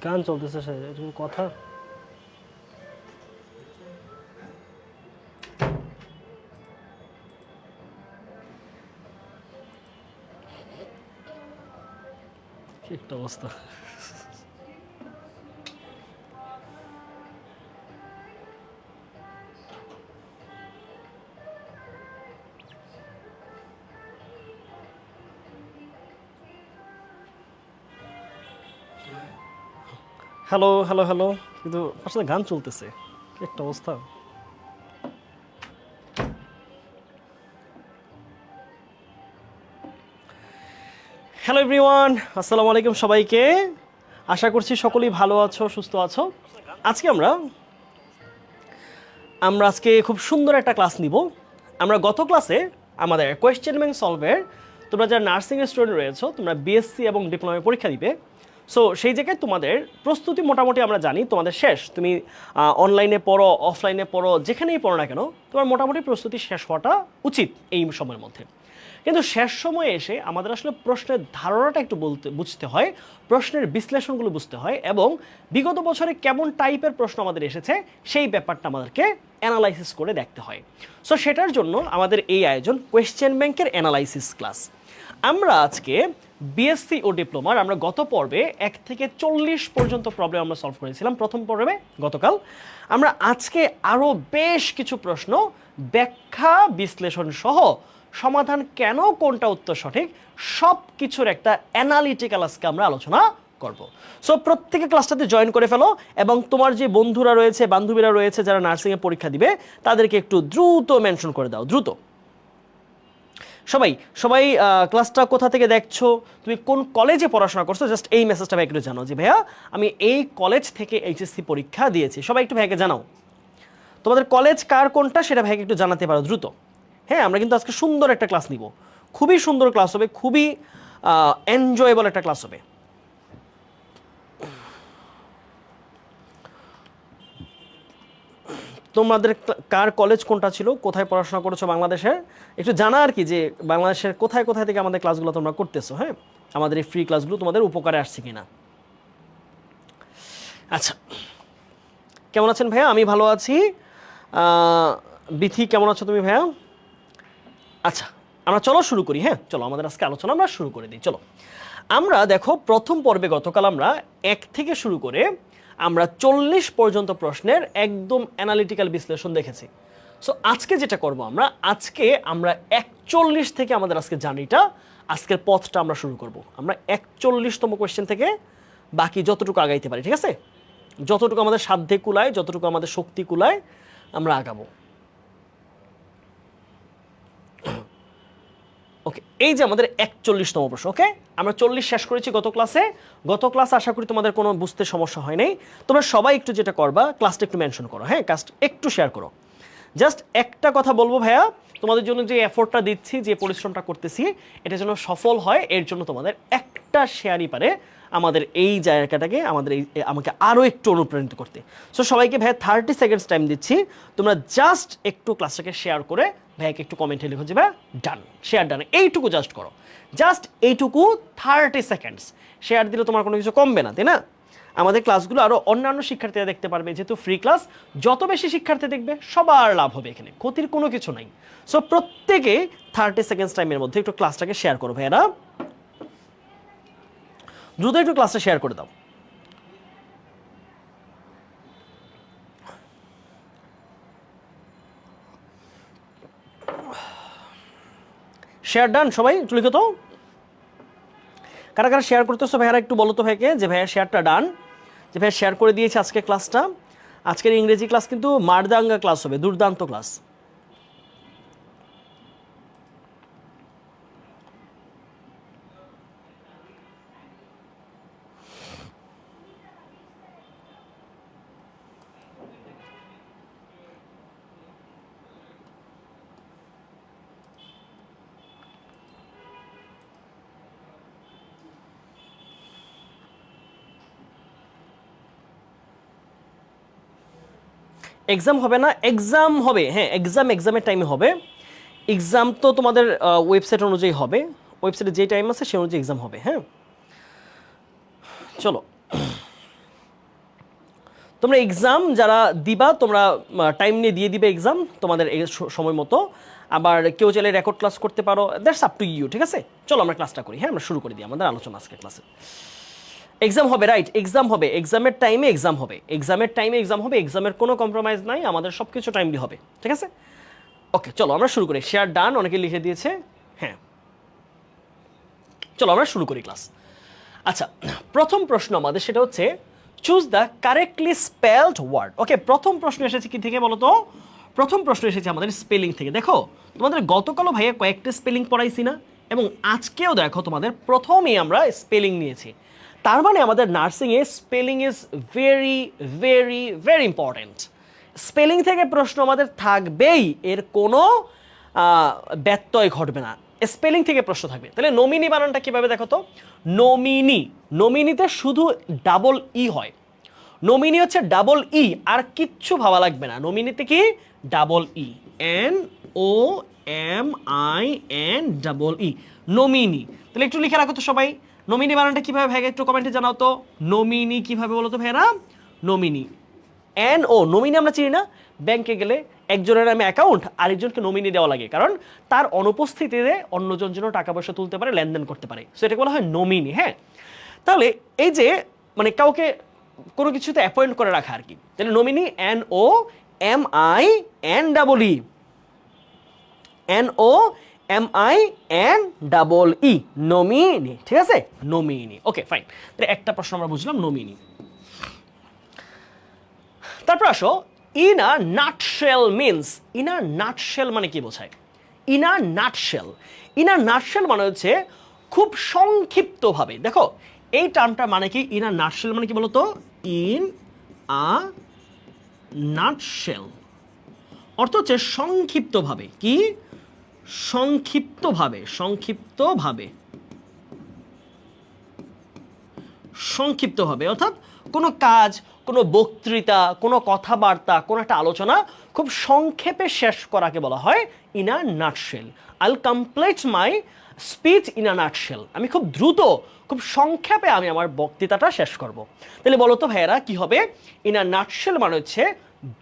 গান চলতেছে স্যার, এটা কি কথা? কি একটা অবস্থা। হ্যালো হ্যালো হ্যালো, কিন্তু আসলে গান চলতেছে, কি একটা অবস্থা। হ্যালো এভরিওয়ান, আসসালামু আলাইকুম সবাইকে। আশা করছি সকলেই ভালো আছো, সুস্থ আছো। আজকে আমরা আমরা আজকে খুব সুন্দর একটা ক্লাস নিব। আমরা গত ক্লাসে আমাদের কোয়েশ্চেন ব্যাংক সলভের, তোমরা যারা নার্সিংয়ের স্টুডেন্ট রয়েছো, তোমরা বিএসসি এবং ডিপ্লোমা পরীক্ষা দিবে। সো সেই জায়গায় তোমাদের প্রস্তুতি মোটামুটি আমরা জানি তোমাদের শেষ। তুমি অনলাইনে পড়ো, অফলাইনে পড়ো, যেখানেই পড়ো না কেন, তোমার মোটামুটি প্রস্তুতি শেষ হওয়াটা উচিত এই সময়ের মধ্যে। কিন্তু শেষ সময়ে এসে আমাদের আসলে প্রশ্নের ধারণাটা একটু বুঝতে হয়, প্রশ্নের বিশ্লেষণগুলো বুঝতে হয়, এবং বিগত বছরে কেমন টাইপের প্রশ্ন আমাদের এসেছে সেই ব্যাপারটা আমাদেরকে অ্যানালাইসিস করে দেখতে হয়। সো সেটার জন্য আমাদের এই আয়োজন কোয়েশ্চেন ব্যাংকের অ্যানালাইসিস ক্লাস। আমরা আজকে বিএসসি ও ডিপ্লোমার আমরা গত পর্বে 1 থেকে 40 পর্যন্ত প্রবলেম আমরা সলভ করেছিলাম প্রথম পর্বে গতকাল। আমরা আজকে আরও বেশ কিছু প্রশ্ন ব্যাখ্যা বিশ্লেষণ সহ সমাধান কেন, কোনটা উত্তর সঠিক, সব কিছুর একটা অ্যানালিটিক্যাল আজকে আমরা আলোচনা করব। সো প্রত্যেকে ক্লাসটাতে জয়েন করে ফেলো, এবং তোমার যে বন্ধুরা রয়েছে, বান্ধবীরা রয়েছে যারা নার্সিংয়ে পরীক্ষা দিবে, তাদেরকে একটু দ্রুত মেনশন করে দাও, দ্রুত। সবাই সবাই ক্লাসটা কোথা থেকে দেখছো, তুমি কোন কলেজে পড়াশোনা করছো, জাস্ট এই মেসেজটা ভাই একটু জানাও যে ভাইয়া আমি এই কলেজ থেকে এইচএসসি পরীক্ষা দিয়েছি। সবাই একটু ভাইকে জানাও তোমাদের কলেজ কার কোনটা, সেটা ভাইকে একটু জানাতে পারো দ্রুত। হ্যাঁ, আমরা কিন্তু আজকে সুন্দর একটা ক্লাস নিব, খুবই সুন্দর ক্লাস হবে, খুবই এনজয়েবল একটা ক্লাস হবে। তোমাদের কার কলেজ কোনটা ছিল, কোথায় পড়াশোনা করেছো বাংলাদেশের, একটু জানা আর কি, যে বাংলাদেশের কোথায় কোথায় থেকে আমাদের ক্লাসগুলো তোমরা করতেছো। হ্যাঁ, আমাদের এই ফ্রি ক্লাসগুলো তোমাদের উপকারে আসছে কিনা। আচ্ছা, কেমন আছেন ভাইয়া? আমি ভালো আছি। বিথি, কেমন আছো তুমি ভাইয়া? আচ্ছা, আমরা চলো শুরু করি। হ্যাঁ চলো, আমাদের আজকে আলোচনা আমরা শুরু করে দিই। চলো, আমরা দেখো প্রথম পর্বে গতকাল আমরা 1 থেকে শুরু করে আমরা 40 পর্যন্ত প্রশ্নের একদম অ্যানালিটিক্যাল বিশ্লেষণ দেখেছি। সো আজকে যেটা করব, আমরা 41 থেকে আমাদের আজকে জার্নিটা, আজকের পথটা আমরা শুরু করব। আমরা 41তম কোয়েশ্চেন থেকে বাকি যতটুকু আগাইতে পারি, ঠিক আছে, যতটুকু আমাদের সাধ্যে কুলায়, যতটুকু আমাদের শক্তি কুলায় আমরা আগাবো। ওকে, এই যে আমাদের 41তম প্রশ্ন। ওকে, আমরা 40 শেষ করেছি গত ক্লাসে। গত ক্লাস আশা করি তোমাদের কোনো বুঝতে সমস্যা হয় নাই। তোমরা সবাই একটু যেটা করবা, ক্লাসটা একটু মেনশন করো। হ্যাঁ, ক্লাসটা একটু শেয়ার করো। জাস্ট একটা কথা বলবো ভাইয়া, তোমাদের জন্য যে এফোর্টটা দিচ্ছি, যে পরিশ্রমটা করতেছি, এটা যেন সফল হয়, এর জন্য তোমাদের একটা শেয়ারই পারে আমাদের এই জায়গাটাকে, আমাকে আরও একটু অনুপ্রাণিত করতে। সো সবাইকে ভাইয়া 30 সেকেন্ডস টাইম দিচ্ছি। তোমরা জাস্ট একটু ক্লাসটাকে শেয়ার করে ভাইয়াকে একটু কমেন্টে লিখো যে ভাইয়া ডান, শেয়ার ডান, এইটুকু জাস্ট করো, জাস্ট এইটুকু। 30 সেকেন্ডস শেয়ার দিলে তোমার কোনো কিছু কমবে না, তাই না? আমাদের ক্লাসগুলো আরও অন্যান্য শিক্ষার্থীরা দেখতে পারবে, যেহেতু ফ্রি ক্লাস। যত বেশি শিক্ষার্থী দেখবে সবার লাভ হবে, এখানে ক্ষতির কোনো কিছু নাই। সো প্রত্যেকে 30 সেকেন্ডস টাইমের মধ্যে একটু ক্লাসটাকে শেয়ার করো ভাইয়ারা, দ্রুত একটু ক্লাসটা শেয়ার করে দাও। শেয়ার ডান, সবাই একটু লিখো তো কারা কারা শেয়ার করতেছো ভাইয়ারা, একটু বলো তো ভাইকে যে ভাইয়া শেয়ারটা ডান, যে ভাইয়া শেয়ার করে দিয়েছে আজকে ক্লাসটা। আজকের ইংরেজি ক্লাস কিন্তু মারদাঙ্গা ক্লাস হবে, দুর্দান্ত ক্লাস। এক্সাম হবে না, এক্সাম হবে। হ্যাঁ, এক্সামের টাইমে হবে। এক্সাম তো তোমাদের ওয়েবসাইট অনুযায়ী হবে, ওয়েবসাইটে যে টাইম আছে সে অনুযায়ী এক্সাম হবে। হ্যাঁ চলো, তোমরা এক্সাম যারা দিবা তোমরা টাইম নিয়ে দিয়ে দিবে এক্সাম তোমাদের সময় মতো। আবার কেউ চাইলে রেকর্ড ক্লাস করতে পারো, দ্যাটস আপ টু ইউ, ঠিক আছে? চলো আমরা ক্লাসটা করি, হ্যাঁ আমরা শুরু করে দিই আমাদের আলোচনা আজকে ক্লাসে। এক্সাম হবে, রাইট, এক্সাম হবে, এক্সামের টাইমে এক্সাম হবে, এক্সামের টাইমে এক্সাম হবে, এক্সামের কোনো কম্প্রোমাইজ নাই, আমাদের সব কিছু টাইমলি হবে, ঠিক আছে? ওকে চলো আমরা শুরু করি। শেয়ার ডান অনেকে লিখে দিয়েছে, হ্যাঁ চলো আমরা শুরু করি ক্লাস। আচ্ছা, প্রথম প্রশ্ন আমাদের সেটা হচ্ছে choose the correctly spelled word. Okay, প্রথম প্রশ্ন এসেছে কি থেকে বলো তো? প্রথম প্রশ্ন এসেছে আমাদের স্পেলিং থেকে। দেখো তোমাদের গতকালও ভাইয়া কয়েকটা স্পেলিং পড়াইছি না, এবং আজকেও দেখো তোমাদের প্রথমেই আমরা স্পেলিং নিয়েছি। তার মানে আমাদের নার্সিংয়ে spelling is very very very important. Spelling থেকে প্রশ্ন আমাদের থাকবেই, এর কোনো ব্যত্যয় ঘটবে না, স্পেলিং থেকে প্রশ্ন থাকবে। তাহলে নমিনি বানানটা কিভাবে দেখো তো? নমিনি, নমিনিতে শুধু ডাবল ই হয়, নমিনি হচ্ছে ডাবল ই, আর কিচ্ছু ভাবা লাগবে না। নমিনিতে কি? Double E, N O M I N double E, nominee. তাহলে একটু লিখে রাখো তো সবাই, নমিনি বানানটা কিভাবে ভাইয়া একটু কমেন্টে জানাও তো। নমিনি কিভাবে বলো তো ভাইয়া? নমিনি, এন ও, নমিনি আমরা চিনি না, ব্যাংকে গেলে একজনের নামে অ্যাকাউন্ট আরেকজনকে নমিনি দেওয়া লাগে, কারণ তার অনুপস্থিতিতে অন্যজন যেন টাকা পয়সা তুলতে পারে, লেনদেন করতে পারে, সো এটাকে বলা হয় নমিনি। হ্যাঁ, তাহলে এই যে মানে কাউকে কোনো কিছুতে অ্যাপয়েন্ট করে রাখা আর কি, তাহলে nominee N O M I N double E, N O M I N double E, nominee, ঠিক আছে? Nominee, okay fine. তাহলে একটা প্রশ্ন আমরা বুঝলাম, নমিনি। তারপর আসো, in a nutshell means, in a nutshell মানে কি বোঝায়? In a nutshell, in a nutshell মানে হচ্ছে খুব সংক্ষিপ্তভাবে। দেখো এই টার্মটা মানে কি? ইন আ নাটশেল মানে কি বলতো? ইন আ নাটশেল অর্থ হচ্ছে সংক্ষিপ্তভাবে। কি? সংক্ষিপ্তভাবে, সংক্ষিপ্তভাবে, সংক্ষিপ্তভাবে, অর্থাৎ কোনো কাজ, কোনো বক্তৃতা, কোনো কথাবার্তা, কোনো একটা আলোচনা খুব সংক্ষেপে শেষ করাকে বলা হয় ইন আ নাটশেল। আইল complete my speech in a nutshell, আমি খুব দ্রুত, খুব সংক্ষেপে আমি আমার বক্তৃতাটা শেষ করব। তাহলে বলো তো ভাইয়েরা কি হবে? ইন আ নাটশেল মানে হচ্ছে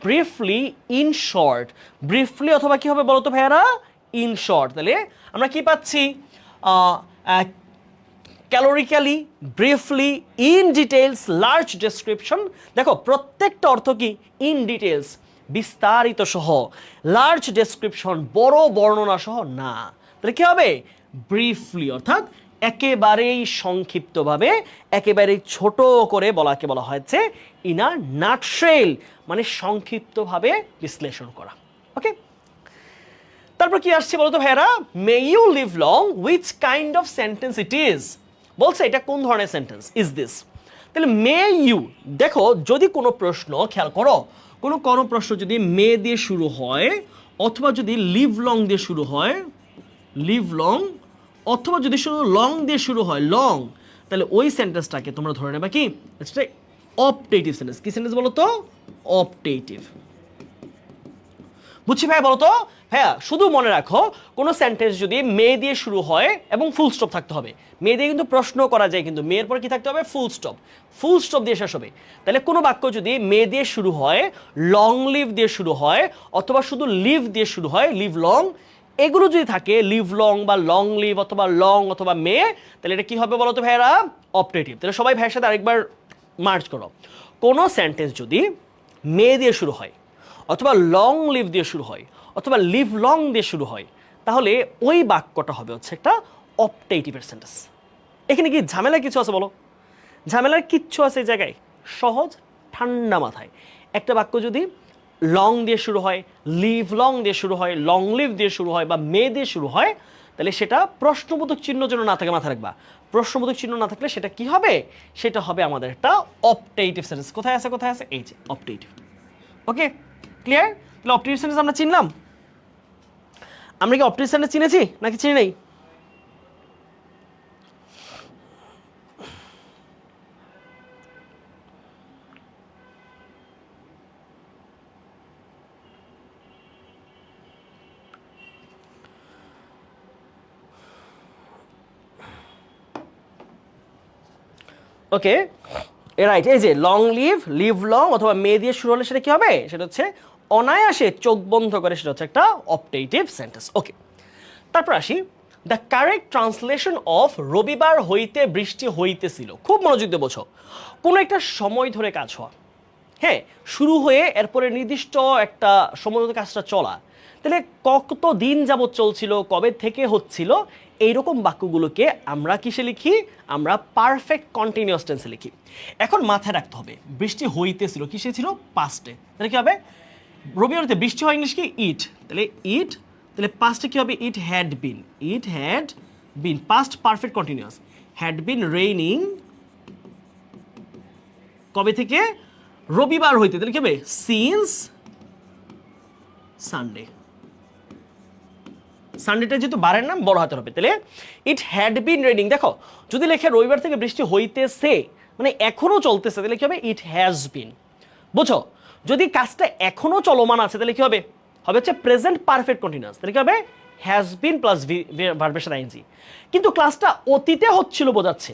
ব্রিফলি, ইন শর্ট, ব্রিফলি অথবা কি হবে বলো তো ভাইয়েরা? In short. তাহলে আমরা কি পাচ্ছি? Calorically, briefly, in details, large description. দেখো প্রত্যেকটা অর্থ কি? ইন ডিটেলস, বিস্তারিত সহ, লার্জ ডেসক্রিপশন, বড় বর্ণনা সহ না। তাহলে কি হবে? ব্রিফলি, অর্থাৎ একেবারেই সংক্ষিপ্তভাবে, একেবারেই ছোট করে বলাকে বলা হয়েছে ইন আ নাটশেল, মানে সংক্ষিপ্তভাবে বিশ্লেষণ করা। ওকে, তারপর কি আসছে বলতো ভাইয়ারা? May you live long, which kind of sentence it is. বলছে এটা কোন ধরনের সেন্টেন্স, ইজ দিস। তাহলে মে ইউ, দেখো যদি কোনো প্রশ্ন, খেয়াল করো, কোনো প্রশ্ন যদি মে দিয়ে শুরু হয়, অথবা যদি লিভ লং দিয়ে শুরু হয়, লিভ লং, অথবা যদি শুধু লং দিয়ে শুরু হয়, লং, তাহলে ওই সেন্টেন্সটাকে তোমরা ধরে নেবা কি? Optative sentence. কি সেন্টেন্স বলো তো? অপটেটিভ। বুঝছি ভাই? বলো তো ভাইয়া, শুধু মনে রাখো কোনো সেন্টেন্স যদি মে দিয়ে শুরু হয় এবং ফুল স্টপ থাকতে হবে। মে দিয়ে কিন্তু প্রশ্ন করা যায়, কিন্তু মেয়ের পর কি থাকতে হবে? ফুল স্টপ, ফুল স্টপ দিয়ে শেষ হবে। তাহলে কোনো বাক্য যদি মে দিয়ে শুরু হয়, লং লিভ দিয়ে শুরু হয়, অথবা শুধু লিভ দিয়ে শুরু হয়, লিভ লং, এগুলো যদি থাকে, লিভ লং বা লং লিভ অথবা লং অথবা মে, তাহলে এটা কি হবে বলো তো ভাইয়ারা? অপটেটিভ। তাহলে সবাই ভাইয়ের সাথে আরেকবার মার্চ করো। কোনো সেন্টেন্স যদি মে দিয়ে শুরু হয়, অথবা লং লিভ দিয়ে শুরু হয়, অথবা লিভ লং দিয়ে শুরু হয়, তাহলে ওই বাক্যটা হবে হচ্ছে একটা অপটেটিভের সেন্টেন্স। এখানে কি ঝামেলা কিছু আছে বলো? ঝামেলার কিচ্ছু আছে এই জায়গায়? সহজ, ঠান্ডা মাথায়। একটা বাক্য যদি লং দিয়ে শুরু হয়, লিভ লং দিয়ে শুরু হয়, লং লিভ দিয়ে শুরু হয়, বা মে দিয়ে শুরু হয়, তাহলে সেটা প্রশ্নবোধক চিহ্ন যেন না থাকে, মাথা রাখবা। প্রশ্নবোধক চিহ্ন না থাকলে সেটা কি হবে? সেটা হবে আমাদের একটা অপটেটিভ সেন্টেন্স। কোথায় আছে, কোথায় আছে? এই যে অপটেটিভ। ওকে, ক্লিয়ার? তাহলে অপটেটিভ সেন্টেন্স আমরা চিনলাম। আমরা কি অপটেটিভ সেন্টেন্স চিনেছি নাকি চিনি নাই? ওকে, রাইট, এই যে লং লিভ, লিভ লং অথবা মে দিয়ে শুরু হলে সেটা কি হবে? সেটা হচ্ছে অনায়াসে চোখ বন্ধ করে, সেটা হচ্ছে একটা অপটেটিভ সেন্টেন্স। ওকে, তারপর আসি দ্য কারেক্ট ট্রান্সলেশন অফ রবিবার হইতে বৃষ্টি হইতেছিল। খুব মনোযোগ দিয়ে বোঝো, কোনো একটা সময় ধরে কাজ হওয়া, হ্যাঁ, শুরু হয়ে এরপরে নির্দিষ্ট একটা সময় মতো কাজটা চলা, তাহলে কত দিন যাবত চলছিল, কবে থেকে হচ্ছিল, এইরকম বাক্যগুলোকে আমরা কিসে লিখি? আমরা পারফেক্ট কন্টিনিউয়াস টেন্সে লিখি। এখন মাথায় রাখতে হবে বৃষ্টি হইতেছিল কিসে ছিল? পাস্টে। তাহলে কি হবে? রবিবারতে বৃষ্টি হয় ইংলিশ কি? ইট। তাহলে ইট, তাহলে পাস্টে কি হবে? It had bin, it had bin, past perfect continuous, had been raining কবে থেকে? রবিবার হইতে। তাহলে কি হবে? Since Sunday. সানডেটা যেহেতু বারের নাম, বড় হাতের হবে। তাহলে ইট হ্যাড বিন রেইনিং, দেখো যদি লেখে রবিবার থেকে বৃষ্টি হইতেছে মানে এখনো চলতেছে, তাহলে কি হবে? It has been. বুঝো, যদি কাজটা এখনো চলমান আছে তাহলে কি হবে? হবে হচ্ছে প্রেজেন্ট পারফেক্ট কন্টিনিউয়াস। তাহলে কি হবে? হ্যাজ বিন প্লাস ভার্বের সাথে আইএনজি। কিন্তু ক্লাসটা অতীতে হচ্ছিল বোঝাচ্ছে,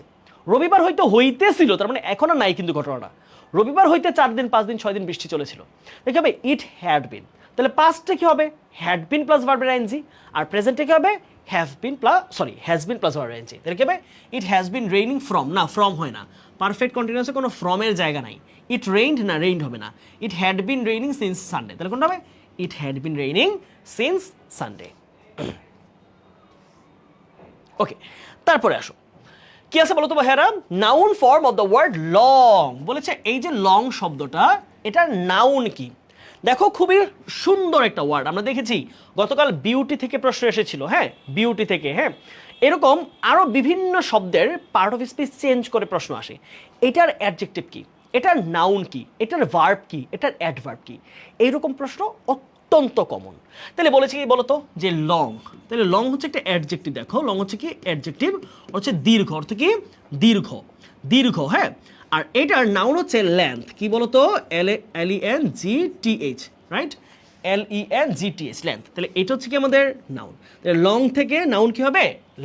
রবিবার হয়তো হইতেছিল, তার মানে এখন আর নাই কিন্তু ঘটনাটা। রবিবার হইতে 4 দিন 5 দিন 6 দিন বৃষ্টি চলেছিল, দেখি হবে ইট হ্যাড বিন। তাহলে পাস্টে কি হবে? হ্যাড বিন প্লাস ভার্বের আইএনজি। আর প্রেজেন্টে কি হবে? Have been plus has been plus ভার্বের আইএনজি। তাহলে কি হবে? It has been raining from, না ফ্রম হয় না, পারফেক্ট কন্টিনিউয়াসে কোনো ফ্রমের জায়গা নাই। ইট রেইনড, না রেইনড হবে না, it had been raining since Sunday. তাহলে কোনটা হবে? It had been raining since Sunday. Okay, তারপরে আসো কি আছে বলো তো ভাইয়ারা? Noun form of the word long. বলেছে এই যে লং শব্দটা, এটার নাউন কি? দেখো খুবই সুন্দর একটা ওয়ার্ড, আমরা দেখেছি গতকাল বিউটি থেকে প্রশ্ন এসেছিল, হ্যাঁ, বিউটি থেকে, হ্যাঁ, এরকম আরো বিভিন্ন শব্দের পার্ট অফ স্পিচ চেঞ্জ করে প্রশ্ন আসে। এটার অ্যাডজেক্টিভ কি, এটার নাউন কি, এটার ভার্ব কি, এটার অ্যাডভার্ব কি, এইরকম প্রশ্ন অত্যন্ত কমন। তাহলে বলেছি কি বলতো যে লং, তাহলে লং হচ্ছে একটা অ্যাডজেক্টিভ। দেখো লং হচ্ছে কি? অ্যাডজেক্টিভ, হচ্ছে দীর্ঘ, অর্থ কি? দীর্ঘ, দীর্ঘ, হ্যাঁ। আর এটার নাউন হচ্ছে লেন্থ, কি বলতো? LENGTH, right, LENGTH, length. তাহলে এটা হচ্ছে কি আমাদের নাউন। তাহলে লং থেকে নাউন কি হবে?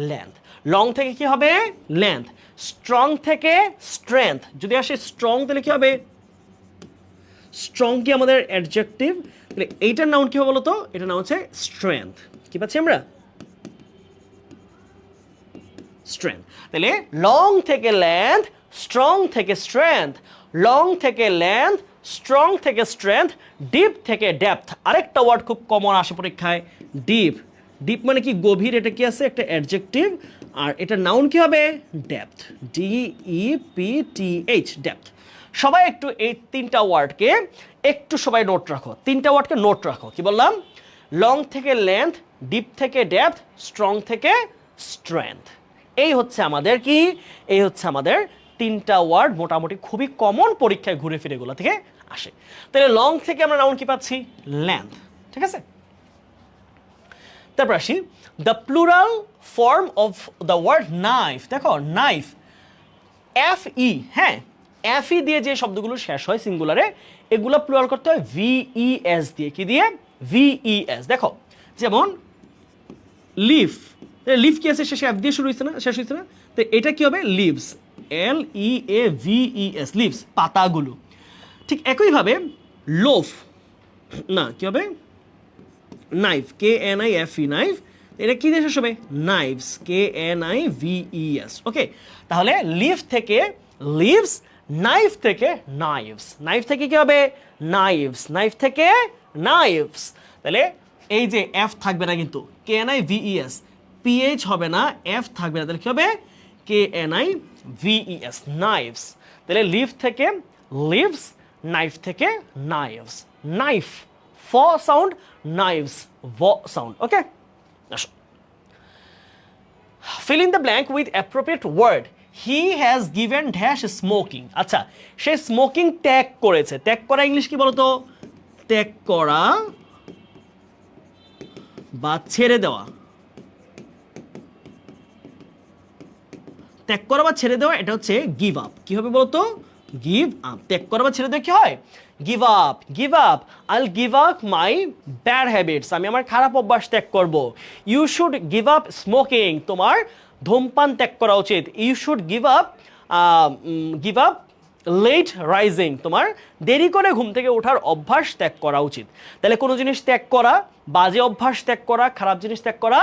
লেন্থ। লং থেকে কি হবে? লেন্থ। স্ট্রং থেকে স্ট্রেংথ, যদি আসে স্ট্রং তাহলে কি হবে? স্ট্রং কি আমাদের অ্যাডজেক্টিভ, তাহলে এইটার নাউন কি হবে বলতো? এটার নাম হচ্ছে স্ট্রেংথ। কি পাচ্ছি আমরা? স্ট্রেংথ। তাহলে লং থেকে লেন্থ, স্ট্রং থেকে স্ট্রেংথ, লং থেকে লেন্থ, স্ট্রং থেকে স্ট্রেংথ, ডিপ থেকে ডেপথ। আরেকটা ওয়ার্ড খুব কমন আসে পরীক্ষায়, ডিপ। ডিপ মানে কি? গভীর। এটা কি আছে? একটা অ্যাডজেক্টিভ। আর এটার নাউন কি হবে? Depth, DEPTH, depth. সবাই একটু এই তিনটা ওয়ার্ডকে একটু সবাই নোট রাখো, তিনটা ওয়ার্ডকে নোট রাখো। কি বললাম? লং থেকে লেন্থ, ডিপ থেকে ডেপথ, স্ট্রং থেকে স্ট্রেংথ। এই হচ্ছে আমাদের কি? এই হচ্ছে আমাদের তিনটা ওয়ার্ড, মোটামুটি খুবই কমন, পরীক্ষায় ঘুরে ফিরে এগুলো থেকে আসে। তাহলে লং থেকে আমরা নাউন কি পাচ্ছি? লেন্থ, ঠিক আছে। তারপর আসি the plural form of the word knife. দেখো নাইফ, FE, হ্যাঁ, FE দিয়ে যে শব্দগুলো শেষ হয় সিঙ্গুলারে, এগুলো প্লুরাল করতে হয় VES দিয়ে। কি দিয়ে? VES। দেখো যেমন লিফ, লিফ কি আছে? শেষে F দিয়ে শুরু হয়েছে না, শেষ হয়েছে না, তো এটা কি হবে? লিভস, LEAVES, লিভস, পাতাগুলো। ঠিক একইভাবে লোফ, না কি হবে? নাইফ, KNIFE, নাইফ, এটা কি দিয়ে শেষ হবে? Knives, KNIVES। ওকে, তাহলে লিফ থেকে লিভস, নাইফ থেকে নাইভস, নাইফ থেকে কি হবে? নাইভস, নাইফ থেকে নাইভস। তাহলে এই যে F থাকবে না কিন্তু, KNIVES, PH হবে না, F থাকবে না, তাহলে কি হবে? KNIVES, knives. তাহলে লিফ থেকে লিভস, নাইফ থেকে নাইভস, নাইফ ফ সাউন্ড, নাইভস ভ সাউন্ড। ওকে, আসো fill in the blank with appropriate word. He has given dash smoking. আচ্ছা, সে স্মোকিং ত্যাগ করেছে। ত্যাগ করা ইংলিশ কি বলতো? ত্যাগ করা বা ছেড়ে দেওয়া। ত্যাগ করা বা ছেড়ে দেওয়া এটা হচ্ছে গিভ আপ। কি হবে বলতো? Give up. ত্যাগ করা বা ছেড়ে দেওয়া কি হয়? Give up, give up. I'll give up my bad habits, আমি আমার খারাপ অভ্যাস ত্যাগ করব। You should give up smoking, তোমার ধূমপান ত্যাগ করা উচিত। You should give up late rising, তোমার দেরি করে ঘুম থেকে ওঠার অভ্যাস ত্যাগ করা উচিত। তাহলে কোনো জিনিস ত্যাগ করা, বাজে অভ্যাস ত্যাগ করা, খারাপ জিনিস ত্যাগ করা,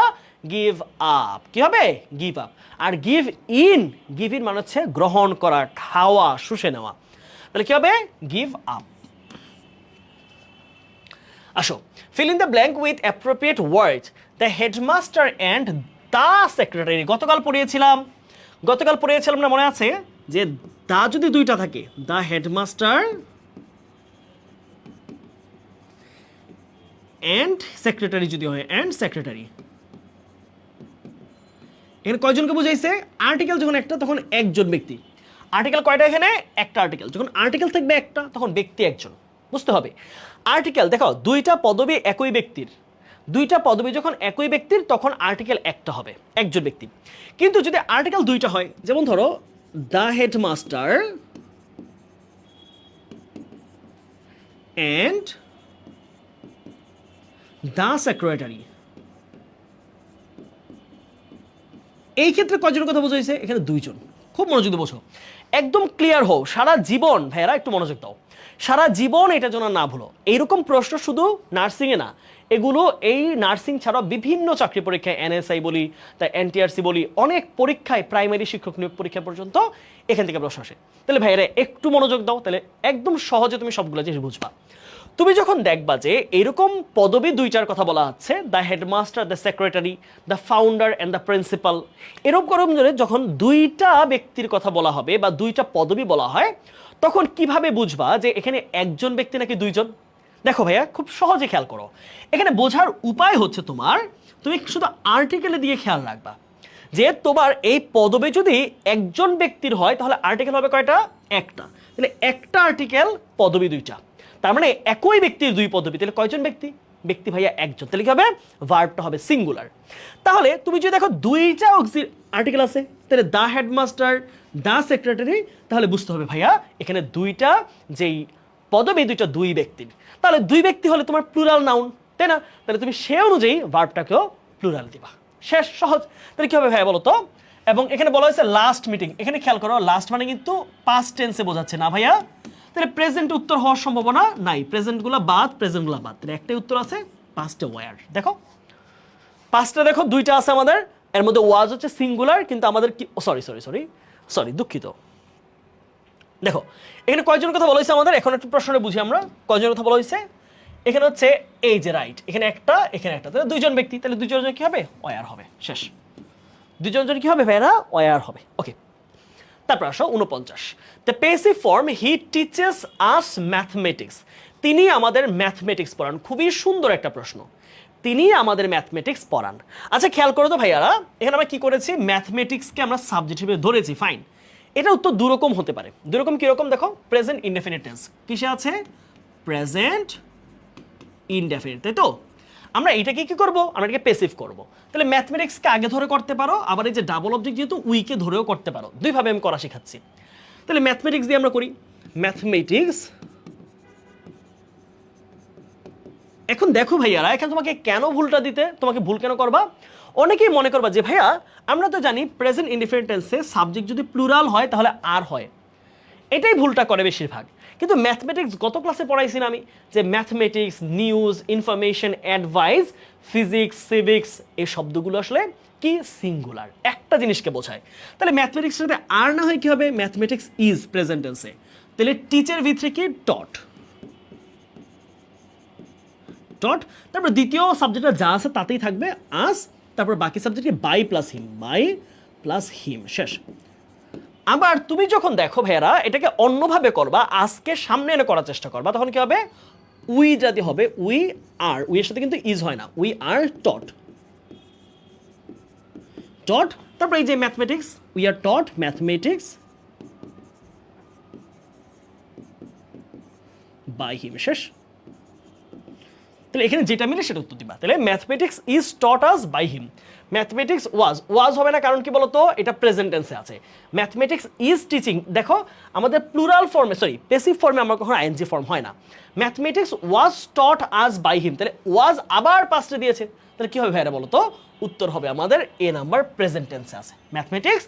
গিভ আপ। কি হবে? Give up. আর গিভ ইন মানে হচ্ছে গ্রহণ করা, খাওয়া, শুষে নেওয়া। তাহলে কি হবে? Give up. আসো, fill in the blank with appropriate words. The headmaster and the secretary. গতকাল পড়িয়েছিলাম না, মনে আছে যে দা যদি দুইটা থাকে, দ্য হেডমাস্টার এন্ড সেক্রেটারি যদি হয়, এন্ড সেক্রেটারি, এখানে কয়জনকে বুঝাইছে? আর্টিকেল যখন একটা তখন একজন ব্যক্তি। আর্টিকেল কয়টা? এখানে একটা আর্টিকেল। যখন আর্টিকেল থাকবে একটা তখন ব্যক্তি একজন, বুঝতে হবে। আর্টিকেল দেখো, দুইটা পদবি একই ব্যক্তির, দুইটা পদবি যখন একই ব্যক্তির তখন আর্টিকেল একটা হবে, একজন ব্যক্তি। কিন্তু যদি আর্টিকেল দুইটা হয়, যেমন ধরো the headmaster and the secretary, এই ক্ষেত্রে কয়জনের কথা বোঝা হয়েছে? এখানে দুইজন। খুব মনোযোগ দিয়ে বোঝো, একদম ক্লিয়ার হও। সারা জীবন ভাইয়েরা একটু মনোযোগ দাও, সারা জীবন এটা যেন না ভুলো। এইরকম প্রশ্ন শুধু নার্সিংয়ে না, এগুলো এই নার্সিং ছাড়াও বিভিন্ন চাকরি পরীক্ষায়, এনএসআই বলি, তাই এনটিআরসি বলি, অনেক পরীক্ষায়, প্রাইমারি শিক্ষক নিয়োগ পরীক্ষা পর্যন্ত এখান থেকে প্রশ্ন আসে। তাহলে ভাইয়েরা একটু মনোযোগ দাও, তাহলে একদম সহজে তুমি সবগুলো জিনিস বুঝবা। তুমি যখন দেখবা যে এরকম পদবি দুইটার কথা বলা হচ্ছে, the headmaster, the secretary, the founder and the principal, এরকম যখন দুইটা ব্যক্তির কথা বলা হবে বা দুইটা পদবি বলা হয়, তখন কিভাবে বুঝবা যে এখানে একজন ব্যক্তি নাকি দুইজন? দেখো ভাইয়া, খুব সহজে খেয়াল করো। এখানে বোঝার উপায় হচ্ছে তুমি শুধু আর্টিকেলে দিয়ে খেয়াল রাখবা যে তোমার এই পদবি যদি একজন ব্যক্তির হয় তাহলে আর্টিকেল হবে কয়টা? একটা। তাহলে একটা আর্টিকেল, পদবি দুইটা, তার মানে একই ব্যক্তির দুই পদবি, তাহলে কয়জন ব্যক্তি? ব্যক্তি ভাইয়া একজন। তাহলে কি হবে? ভার্বটা হবে সিঙ্গুলার। তাহলে তুমি যদি দেখো দুইটা আর্টিকেল আছে, তাহলে দ্য হেডমাস্টার, দ্য সেক্রেটারি, তাহলে বুঝতে হবে ভাইয়া এখানে দুইটা যেই পদবি, দুইটা দুই ব্যক্তির। তাহলে দুই ব্যক্তি হলে তোমার প্লুরাল নাউন, তাই না? তাহলে তুমি সে অনুযায়ী ভার্বটাকেও প্লুরাল দিবা। শেষ, সহজ। তাহলে কি হবে ভাইয়া বলো তো? এবং এখানে বলা হয়েছে লাস্ট মিটিং, এখানে খেয়াল করো লাস্ট মানে কিন্তু পাস্ট টেন্সে বোঝাচ্ছে না ভাইয়া। তাহলে প্রেজেন্ট উত্তর হওয়ার সম্ভাবনা নাই, প্রেজেন্টগুলো বাদ, প্রেজেন্টগুলো বাদ। তাহলে একটাই উত্তর আছে, পাস্টে ওয়ার। দেখো পাস্টে দেখো দুইটা আছে আমাদের, এর মধ্যে ওয়াজ হচ্ছে সিঙ্গুলার, কিন্তু আমাদের কি, সরি দুঃখিত। দেখো এখানে কয়জনের কথা বলা হয়েছে আমাদের, এখন একটু প্রশ্নে বুঝি আমরা কয়জনের কথা বলা হয়েছে। এখানে হচ্ছে এই যে রাইট, এখানে একটা, এখানে একটা, তাহলে দুইজন ব্যক্তি, তাহলে দুইজন কি হবে? ওয়ার হবে। শেষ, দুইজন কি হবে ভাইরা? ওয়ার হবে। ওকে, তারপর আসো 49, the passive form, he teaches us mathematics, তিনি আমাদের ম্যাথমেটিক্স পড়ান। খুবই সুন্দর একটা প্রশ্ন, তিনি আমাদের ম্যাথমেটিক্স পড়ান। আচ্ছা খেয়াল করো তো ভাইয়ারা, এখানে আমরা কি করেছি? ম্যাথমেটিক্সকে আমরা সাবজেক্ট হিসেবে ধরেছি, ফাইন। এটা উত্তর দুরকম হতে পারে। দুরকম কিরকম? দেখো প্রেজেন্ট ইনডেফিনিট টেন্স কিসে আছে? প্রেজেন্ট ইনডেফিনিট, তাই তো? আমরা এটাকে কি করব? আমরা এটাকে প্যাসিভ করব। তাহলে ম্যাথমেটিক্সকে আগে ধরে করতে পারো, আবার এই যে ডাবল অবজেক্ট যেহেতু উইকে ধরেও করতে পারো, দুইভাবে আমি করা শেখাচ্ছি। তাহলে ম্যাথমেটিক্স দিয়ে আমরা করি, ম্যাথমেটিক্স। এখন দেখো ভাইয়ারা, এখানে তোমাকে কেন ভুলটা দিতে, তোমাকে ভুল কেন করবা? অনেকেই মনে করবা যে ভাইয়া আমরা তো জানি প্রেজেন্ট ইনডিফিনিট টেন্সে সাবজেক্ট যদি প্লুরাল হয় তাহলে আর হয়, এটাই ভুলটা করে বেশিরভাগ। কিন্তু ম্যাথমেটিক্স গত ক্লাসে পড়াইছি না আমি, যে mathematics, news, information, advice, physics, civics, এই শব্দগুলো আসলে কি? সিঙ্গুলার, একটা জিনিসকে বোঝায়। তাহলে ম্যাথমেটিক্স যদি আর না হয় কি হবে? ম্যাথমেটিক্স ইজ প্রেজেন্ট টেন্সে। তাহলে টিচার ভিতরে কি? টট, টট। তারপর দ্বিতীয় সাবজেক্টটা যা আছে তাতেই থাকবে আস, তারপর বাকি সাবজেক্টকে বাই প্লাস হিম, শেষ। আবার তুমি যখন দেখো ভাইয়ারা এটাকে অন্যভাবে করবা, আজকে সামনে এনে করার চেষ্টা করবা, তখন কি হবে? উই যদি হবে উই আর, উই এর সাথে কিন্তু ইজ হয় না, উই আর টট, টট। তারপর এই যে mathematics, we are taught mathematics by him, শেষ। তাহলে এখানে যেটা মিলে সেটা উত্তর দিবা। তাহলে mathematics is taught us by him. Mathematics was হবে না, কারণ কি বলতো? এটা প্রেজেন্ট টেন্সে আছে। ম্যাথমেটিক্স ইজ টিচিং, দেখো আমাদের প্লুরাল ফর্মে, প্যাসিভ ফর্মে আমরা কখনো আইএনজি ফর্ম হয় না। Mathematics was taught us by হিম, তাহলে ওয়াজ আবার পাস্টে দিয়েছে, তাহলে কি হবে ভাইরা বলো তো? উত্তর হবে আমাদের এ নাম্বার, প্রেজেন্ট টেন্সে আছে, ম্যাথমেটিক্স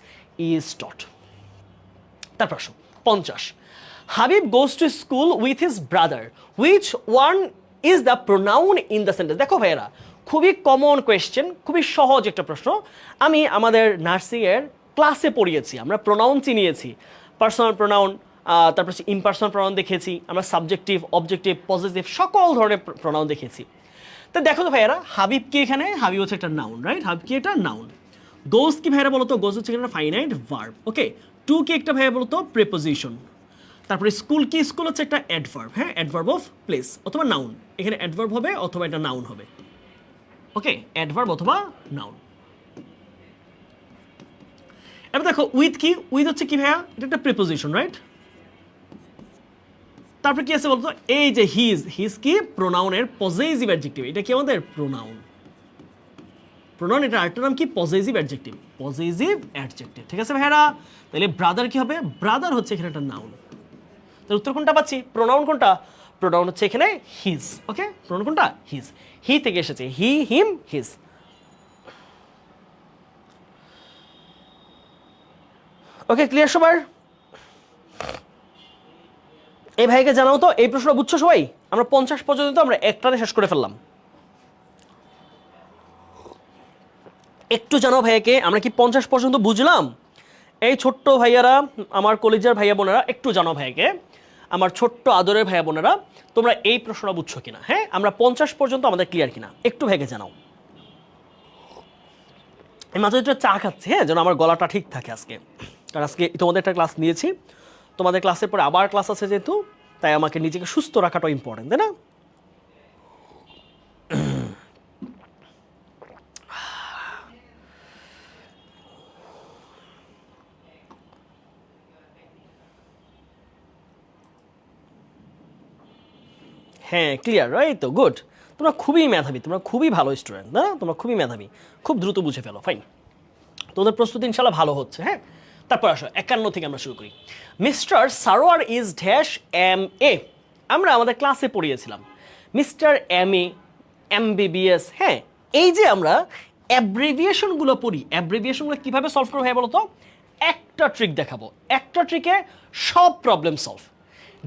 ইজ টট। তারপর আসো 50, Habib goes to school with his brother, which one is the pronoun in the sentence. দেখো ভাইয়েরা, খুবই কমন কোয়েশ্চেন, খুবই সহজ একটা প্রশ্ন। আমি আমাদের নার্সিংয়ের ক্লাসে পড়িয়েছি, আমরা প্রোনাউন চিনিয়েছি, পার্সোনাল প্রোনাউন, তারপর ইমপার্সোনাল প্রোনাউন দেখেছি, আমরা সাবজেক্টিভ, অবজেক্টিভ, পজিটিভ সকল ধরনের প্রোনাউন দেখেছি। তো দেখো তো ভাইয়েরা, হাবিব কি এখানে, হাবিব হচ্ছে একটা নাউন, রাইট? হাবিব কি একটা নাউন। গোজ কি ভাইয়েরা বলতো, গোজ হচ্ছে একটা ফাইনাইট ভার্ব, ওকে। টু কি একটা ভাইয়া বলতো, প্রিপোজিশন। তারপরে স্কুল কি, স্কুল হচ্ছে একটা অ্যাডভার্ব, হ্যাঁ, অ্যাডভার্ব অফ প্লেস অথবা নাউন। এখানে অ্যাডভার্ব হবে অথবা এটা নাউন হবে, ওকে, অ্যাডভার্ব অথবা নাউন। এবার দেখো উইথ কি, উইথ হচ্ছে কি ভাইয়া, এটা একটা প্রিপোজিশন, রাইট? তারপরে কি আছে বলতো, এই যে হিজ, হিজ কি প্রোনাউনের পজেসিভ অ্যাডজেক্টিভ, এটা কি আমাদের প্রোনাউন। প্রোনাউন, এটা আরেকটা নাম কি, পজেসিভ অ্যাডজেক্টিভ, পজেসিভ অ্যাডজেক্টিভ, ঠিক আছে ভাইয়ারা? তাহলে ব্রাদার কি হবে, ব্রাদার হচ্ছে এখানে একটা নাউন। তাহলে উত্তর কোনটা পাচ্ছি, প্রোনাউন কোনটা, প্রোনাউন হচ্ছে এখানে হিজ, ওকে, প্রোনাউন কোনটা, হিজ, হি থেকে এসেছে, হি, হিম, হিজ। ওকে, ক্লিয়ার সবার? এই ভাইকে জানাও তো, এই প্রশ্ন বুঝছো সবাই? আমরা 50 পর্যন্ত আমরা একটানে শেষ করে ফেললাম। একটু জানাও ভাইয়াকে, আমরা কি 50 পর্যন্ত বুঝলাম? এই ছোট্ট ভাইয়ারা, আমার কলেজের ভাইয়া বোনেরা, একটু জানাও ভাইয়াকে, আমার ছোট্ট আদরের ভাইয়া বোনেরা, তোমরা এই প্রশ্নটা বুঝছো কিনা, হ্যাঁ, আমরা 50 পর্যন্ত আমাদের ক্লিয়ার কিনা, একটু ভাইকে জানাও। এই মাঝে একটু চা খাচ্ছি, হ্যাঁ, যেন আমার গলাটা ঠিক থাকে আজকে, কারণ আজকে তোমাদের একটা ক্লাস নিয়েছি, তোমাদের ক্লাসের পরে আবার ক্লাস আছে যেহেতু, তাই আমাকে নিজেকে সুস্থ রাখাটা ইম্পর্টেন্ট, তাই না? হ্যাঁ, ক্লিয়ার, রাইট? তো গুড, তোমরা খুবই মেধাবী, তোমরা খুবই ভালো স্টুডেন্ট, না? তোমরা খুবই মেধাবী, খুব দ্রুত বুঝে ফেলো, ফাইন। তোদের প্রস্তুতি ইনশাল্লাহ ভালো হচ্ছে, হ্যাঁ। তারপর আসো 51 থেকে আমরা শুরু করি। Mister Sarwar is dash M A. আমরা আমাদের ক্লাসে পড়িয়েছিলাম মিস্টার এম এ, এমবিবিএস, হ্যাঁ। এই যে আমরা অ্যাব্রিভিয়েশনগুলো পড়ি, অ্যাব্রিভিয়েশনগুলো কীভাবে সলভ করবো ভাইয়া বলো তো? একটা ট্রিক দেখাবো, একটা ট্রিকে সব প্রবলেম সলভ।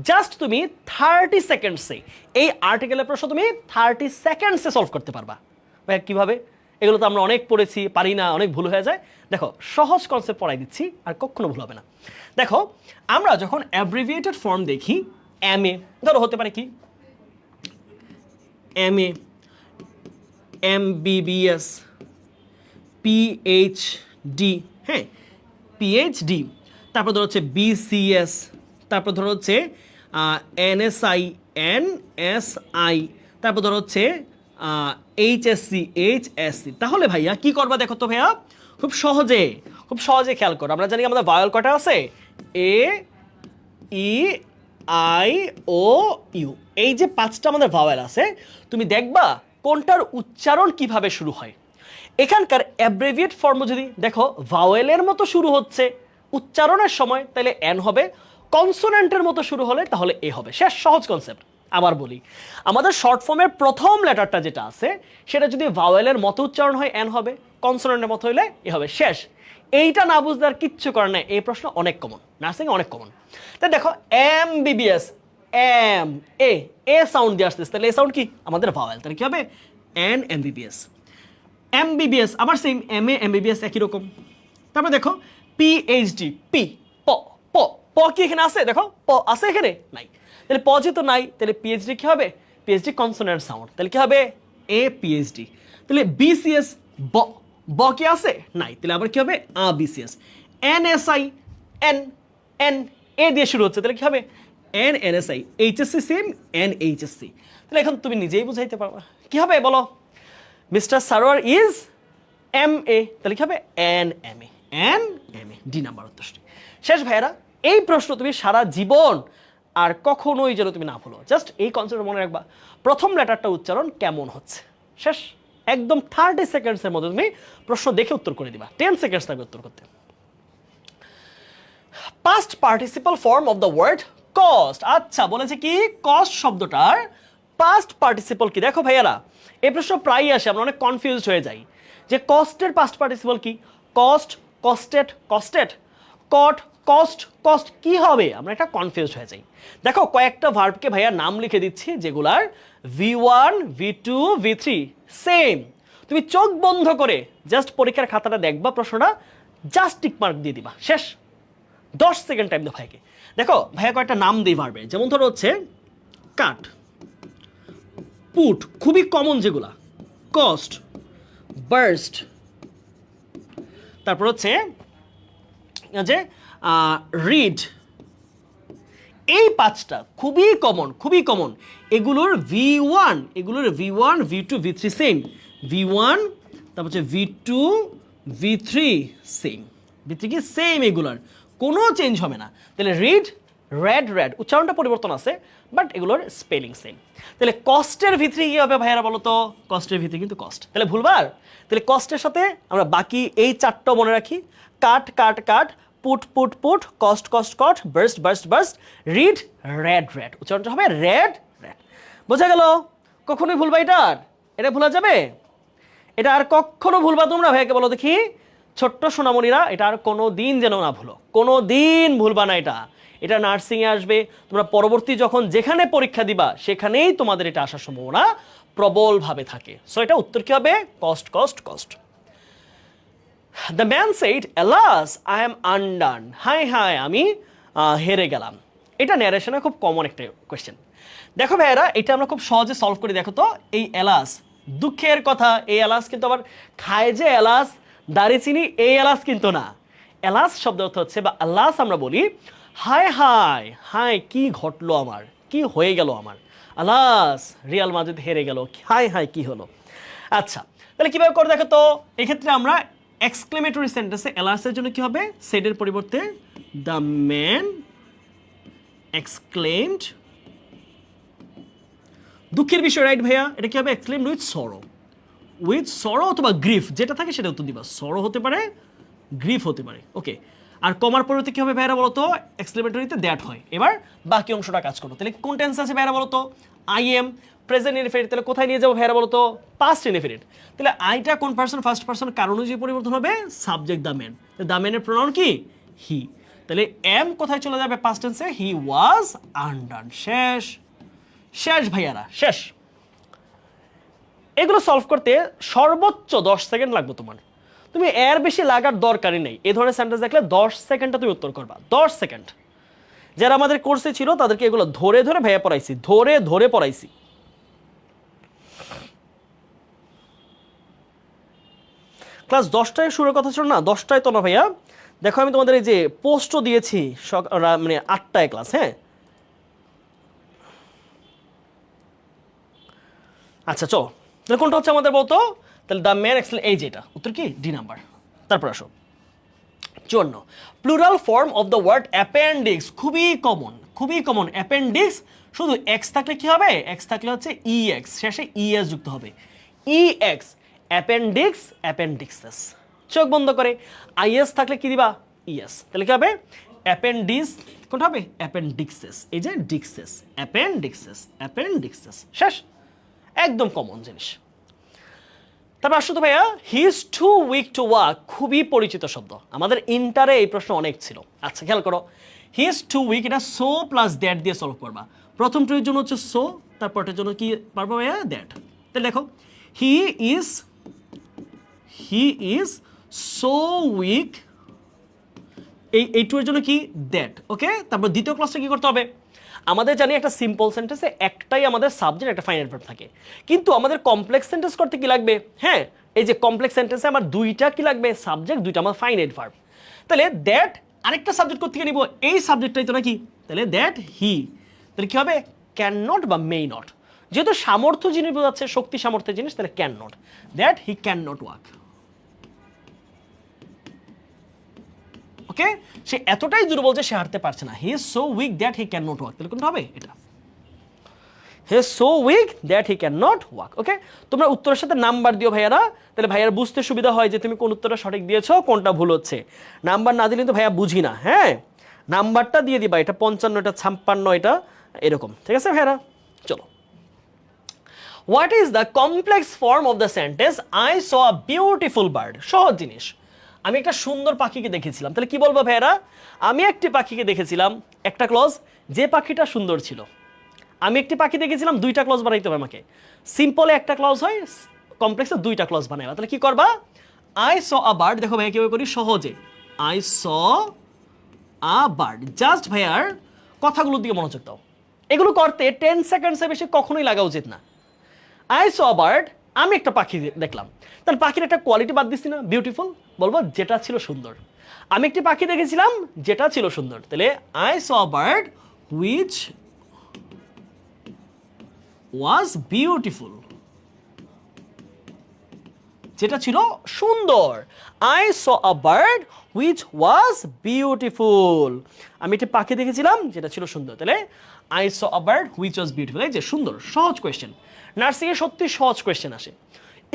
জাস্ট তুমি 30 সেকেন্ডসে এই আর্টিকেলের প্রশ্ন তুমি 30 সেকেন্ডসে সলভ করতে পারবা। ভাইয়া কীভাবে? এগুলো তো আমরা অনেক পড়েছি, পারি না, অনেক ভুল হয়ে যায়। দেখো, সহজ কনসেপ্ট পড়াই দিচ্ছি, আর কখনো ভুল হবে না। দেখো, আমরা যখন অ্যাব্রিভিয়েটেড ফর্ম দেখি, এম এ ধরো হতে পারে কি, এম এ, এমবিবিএস, পিএইচডি, হ্যাঁ, পিএইচডি, তারপর ধরো হচ্ছে বিসিএস, তারপর ধরো হচ্ছে এনএসআই, এনএসআই, তারপর ধরো হচ্ছে এইচএসসি, এইচএসসি। তাহলে ভাইয়া কি করবা দেখো তো ভাইয়া, খুব সহজে, খুব সহজে খেয়াল করো। আমরা জানি আমাদের ভাওয়েল কটা আছে, এ, ই, আই, ও, ইউ, এই যে 5টা আমাদের ভাওয়েল আছে, তুমি দেখবা কোনটার উচ্চারণ কিভাবে শুরু হয়। এখানকার অ্যাব্রেভিয়েট ফর্ম যদি দেখো ভাওয়েলের মতো শুরু হচ্ছে উচ্চারণের সময়, তাহলে এন হবে, কনসোনেন্টের মতো শুরু হলে তাহলে এ হবে, শেষ, সহজ কনসেপ্ট। আবার বলি, আমাদের শর্ট ফর্মের প্রথম লেটারটা যেটা আছে সেটা যদি ভাওয়েলের মতো উচ্চারণ হয় এন হবে, কনসোনেন্টের মতো হলে এ হবে, শেষ। এইটা না বুঝতে আর কিচ্ছু করার নাই, এই প্রশ্ন অনেক কমন, নার্সিং অনেক কমন। তাই দেখো MBBS, M A, A sound দিয়ে আসতেছে, তাহলে এ সাউন্ড কি আমাদের ভাওয়েল, তাহলে কি হবে এন এমবিবিএস। এমবিবিএস আবার সেম, এম এ এমবিবিএস একই রকম। তারপরে দেখো পিএইচডি, পি, প, প, প কি এখানে আছে, দেখো প আছে এখানে, নাই, তাহলে প যেহেতু নাই, তাহলে পিএইচডি কি হবে, পিএইচডি কনসোনেন্ট সাউন্ড, তাহলে কি হবে এ পিএইচডি। তাহলে বিসিএস, ব, ব কি আছে, নাই, তাহলে আবার কি হবে আ বিসিএস। এনএসআই, এন, এন, এ দিয়ে শুরু হচ্ছে, তাহলে কি হবে N NSI. HSC same, N HSC. তাহলে এখন তুমি নিজেই বুঝাইতে পারবা কি হবে বলো, mister Sarwar is M A, তাহলে কি হবে N M A, N M A, D number উত্তরটি শেষ। ভাইয়েরা, এই প্রশ্ন তুমি সারা জীবন আর কখনোই যেন তুমি না ভুলো, জাস্ট এই কনসেপ্ট মনে রাখবা, প্রথম লেটারটা উচ্চারণ কেমন হচ্ছে, শেষ। একদম 30 সেকেন্ডসের মধ্যে তুমি প্রশ্ন দেখে উত্তর করে দিবা, 10 সেকেন্ডস লাগবে উত্তর করতে। Past participle form of the word cost. আচ্ছা, বলেছে কি কস্ট শব্দটার পাস্ট পার্টিসিপল কি। দেখো ভাইয়ারা, এই প্রশ্ন প্রায়ই আসে, আমরা অনেক কনফিউজড হয়ে যাই যে কস্টের পাস্ট পার্টিসিপল কি, কস্ট, কস্টেড, কস্টেড, কট, কস্ট কস্ট কি হবে, আমরা একটা কনফিউজড হয়ে যাই। দেখো কয়েকটা ভার্বকে ভাইয়া নাম লিখে দিচ্ছি যেগুলার V1 V2 V3 সেম। তুমি চোখ বন্ধ করে জাস্ট পরীক্ষার খাতাটা দেখবা, প্রশ্নটা জাস্ট টিক মার্ক দিয়ে দিবা, শেষ। 10 সেকেন্ড টাইম দাও ভাইকে। দেখো ভাইয়া কয়েকটা নাম দিই ভার্বের, যেমন ধরো হচ্ছে কাট, পুট খুবই কমন যেগুলা, কস্ট, বার্স্ট, তারপর হচ্ছে যে রিড, এই পাঁচটা খুবই কমন, খুবই কমন। এগুলোর V1 V2 V3 same, V1 তারপর হচ্ছে V2 V3 সেম, V3 কি সেম, এগুলোর কোনো চেঞ্জ হবে না। তাহলে রিড, রেড উচ্চারণটা পরিবর্তন আছে, বাট এগুলোর স্পেলিং সেম। তাহলে কস্টের ভিতরে কি হবে ভাইয়ারা বলো তো? কস্টের ভিতরে কিন্তু কস্ট, তাহলে ভুলবার। তাহলে কস্টের সাথে আমরা বাকি এই চারটা মনে রাখি, cut cut cut, put put put, cost cost cost, burst burst burst, read red উচ্চারণটা হবে রেড। বোঝা গেল? কখনোই ভুলবা এটা ভোলা যাবে? এটা আর কখনো ভুলবা তোমরা ভাইয়াকে বলো দেখি, ছোট্ট সোনামণিরা, এটা আর কোনো দিন যেন না ভুলো, কোনো দিন ভুলবা না। এটা নার্সিংয়ে আসবে, তোমরা পরবর্তী যখন যেখানে পরীক্ষা দিবা সেখানেই তোমাদের এটা আসার সম্ভাবনা প্রবলভাবে থাকে। সো এটা উত্তর কি হবে? Cost cost cost. The man said alas I am undone, হাই আমি হেরে গেলাম। এটা ন্যারেশনে খুব কমন একটা কোয়েশ্চেন। দেখো ভাইয়েরা, এটা আমরা খুব সহজে সলভ করি। দেখো তো, এই এলাস দুঃখের কথা, এই এলাস কিন্তু আবার খায় যে এলাস দারুচিনি, এই এলাস কিন্তু না। এলাস শব্দ অর্থ হচ্ছে, বা আল্লাস আমরা বলি হাই কি ঘটলো আমার, কি হয়ে গেল আমার, আলাস রিয়াল মাদ্রিদ হেরে গেল, হাই কি হলো। আচ্ছা, তাহলে কিভাবে করে দেখো তো। এক্ষেত্রে আমরা এক্সক্লেমেটরি সেন্টেন্সে এলাসের জন্য কি হবে? সেডের পরিবর্তে দ্য ম্যান এক্সক্লেমড, দুঃখের বিষয়, রাইট ভাইয়া? এটা কি হবে? এক্সক্লেমড উইথ সরো অথবা গ্রিফ, যেটা থাকে সেটা উত্তর দিবা। সরো হতে পারে, গ্রিফ হতে পারে, ওকে। আর কমার পরিবর্তে কি হবে ভাইয়ারা বলো তো? এক্সক্লেমেটরিতে দ্যাট হয়। এবার বাকি অংশটা কাজ করবো। তাহলে কোন টেন্স আছে ভাইয়ারা বলো তো? I am, present indefinite. তাহলে কোথায় নিয়ে যাবো ভাইয়ারা বলো তো? Past indefinite. তাহলে আইটা কোন পার্সন? First person. কারণ অনুযায়ী পরিবর্তন হবে সাবজেক্ট দ্য ম্যান। দ্য ম্যানের প্রোনাউন কি? হি। তাহলে এম কোথায় চলে যাবে? পাস্ট টেন্সে, হি ওয়াজ আনডান। শেষ ভাইয়ারা, শেষ। এগুলো সলভ করতে সর্বোচ্চ 10 সেকেন্ড লাগবে তোমার। তুমি এর বেশি লাগার দরকারই নেই। এই ধরনের সেন্টেন্স দেখলে 10 সেকেন্ডে তুমি উত্তর করবা, 10 সেকেন্ড। যারা আমাদের কোর্সে ছিল তাদেরকে এগুলো ধরে ভাইয়া পড়াইছি, ধরে পড়াইছি। ক্লাস 10টায় শুরুর কথা ছিল না? 10টায় তো না ভাইয়া। দেখো আমি তোমাদের এই যে পোস্টও দিয়েছি, মানে 8টায় ক্লাস। হ্যাঁ, আচ্ছা চলো, তাহলে কোনটা হচ্ছে আমাদের বলতো? তাহলে দ্য ম্যান এক্সেল, এই যেটা উত্তর কি? D number. তারপর আসো 54, plural form of the word appendix, খুবই কমন। অ্যাপেন্ডিক্স শুধু এক্স থাকলে কি হবে? এক্স থাকলে হচ্ছে ইএক্স, শেষে ইএস যুক্ত হবে, ইএক্স, অ্যাপেন্ডিক্স, অ্যাপেন্ডিক্সেস। চোখ বন্ধ করে আইএস থাকলে কি দিবা? ইএস। তাহলে কি হবে? অ্যাপেন্ডিক্স, কোনটা হবে? অ্যাপেন্ডিক্সেস, এই যে ডিক্সেস, অ্যাপেন্ডিক্সেস, শেষ। একদম কমন জিনিস। তারপর আসো তো ভাইয়া, he is too weak to walk, খুবই পরিচিত শব্দ, আমাদের ইন্টারে এই প্রশ্ন অনেক ছিল। আচ্ছা খেয়াল করো, হি ইজ টু উইক, এটা সো প্লাস দ্যাট দিয়ে সলভ করবা। প্রথমটার জন্য হচ্ছে সো, তারপরটার জন্য কি পারবো ভাইয়া? দ্যাট। তাহলে দেখো, হি ইজ সো উইক, এই টু এর জন্য কি? দ্যাট, ওকে। তারপর দ্বিতীয় ক্লাসটা কি করতে হবে? আমাদের জানি একটা সিম্পল সেন্টেন্সে একটাই আমাদের সাবজেক্ট, একটা ফাইনাইট ভার্ব থাকে, কিন্তু আমাদের কমপ্লেক্স সেন্টেন্স করতে কি লাগবে? হ্যাঁ, এই যে কমপ্লেক্স সেন্টেন্সে আমার দুইটা কি লাগবে? সাবজেক্ট, দুইটা আমার ফাইনাইট ভার্ব। তাহলে দ্যাট আরেকটা সাবজেক্ট করতে নিব, এই সাবজেক্টটাই তো নাকি? তাহলে দ্যাট হি, তাহলে কি হবে? ক্যান নট বা মে নট। যেহেতু সামর্থ্য জিনিস বোঝাচ্ছে, শক্তি সামর্থ্যের জিনিস, তাহলে can not, that he can not walk. Okay, সে এতটাই দুর্বল যে সে হাঁটতে পারছে না। He is so weak that he can not walk. তাহলে কোনটা হবে? এটা, he is so weak that he can not walk. Okay, তোমরা উত্তরের সাথে নাম্বার দিও ভাইয়ারা, তাহলে ভাইয়ার বুঝতে সুবিধা হয় যে তুমি কোন উত্তরটা সঠিক দিয়েছো, কোনটা ভুল হচ্ছে। নাম্বার না দিলে কিন্তু ভাইয়া বুঝি না। হ্যাঁ, নাম্বারটা দিয়ে দিবা, এটা 55, এটা 56, এটা এরকম, ঠিক আছে ভাইয়ারা? চলো, what is the complex form of the sentence I saw a beautiful bird? সহজ জিনিস, আমি একটা সুন্দর পাখিকে দেখেছিলাম, তাহলে কি বলবো ভাইয়েরা? আমি একটি পাখিকে দেখেছিলাম, একটা ক্লজ, যে পাখিটা সুন্দর ছিল। আমি একটি পাখি দেখেছিলাম, দুইটা ক্লজ বানাইতে হবে আমাকে। সিম্পলে একটা ক্লজ হয়, কমপ্লেক্সে দুইটা ক্লজ বানাইবা। তাহলে কি করবা? আই স আ বার্ড, দেখো ভাইয়া কিভাবে করি সহজে। I saw a bird, just ভাইয়ার কথাগুলোর দিকে মনোযোগ দাও। এগুলো করতে 10 সেকেন্ডসের বেশি কখনোই লাগা উচিত না। আই স আ বার্ড, আমি একটা পাখি দেখলাম, তাহলে পাখির একটা কোয়ালিটি বাদ দিচ্ছি না, বিউটিফুল, বলবো যেটা ছিল সুন্দর। আমি একটি পাখি দেখেছিলাম যেটা ছিল সুন্দর, তাহলে I saw a bird which was beautiful, যেটা ছিল সুন্দর। I saw a bird which was beautiful, আমি একটি পাখি দেখেছিলাম যেটা ছিল সুন্দর, তাহলে I saw a bird which was beautiful. এই যে সুন্দর, সহজ কোয়েশ্চেন। নার্সিংয়ে সত্যি সহজ কোয়েশ্চেন আসে,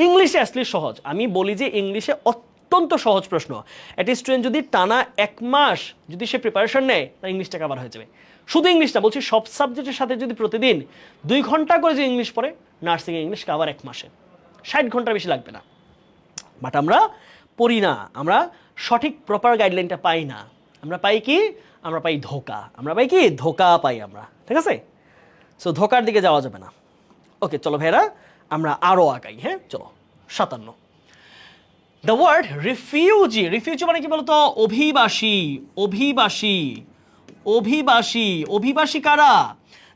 ইংলিশে আসলে সহজ। আমি বলি যে ইংলিশে অত্যন্ত সহজ প্রশ্ন। একটা স্টুডেন্ট যদি টানা 1 মাস যদি সে প্রিপারেশন নেয়, তার ইংলিশটা কভার হয়ে যাবে। শুধু ইংলিশ না, বলছি সব সাবজেক্টের সাথে যদি প্রতিদিন 2 ঘন্টা করে যদি ইংলিশ পড়ে, নার্সিংয়ে ইংলিশ কভার 1 মাসে, 60 ঘন্টা বেশি লাগবে না। বাট আমরা পড়ি না, আমরা সঠিক প্রপার গাইডলাইনটা পাই না। আমরা পাই কি? আমরা পাই ধোকা। আমরা পাই কি? ধোকা পাই আমরা, ঠিক আছে? সো ধোকার দিকে যাওয়া যাবে না। ওকে চলো ভাইরা, আমরা আরও আগাই। হ্যাঁ চলো, 57। দ্য ওয়ার্ড রিফিউজি, রিফিউজি মানে কি বলতো? অভিবাসী। অভিবাসী, অভিবাসী, অভিবাসী কারা?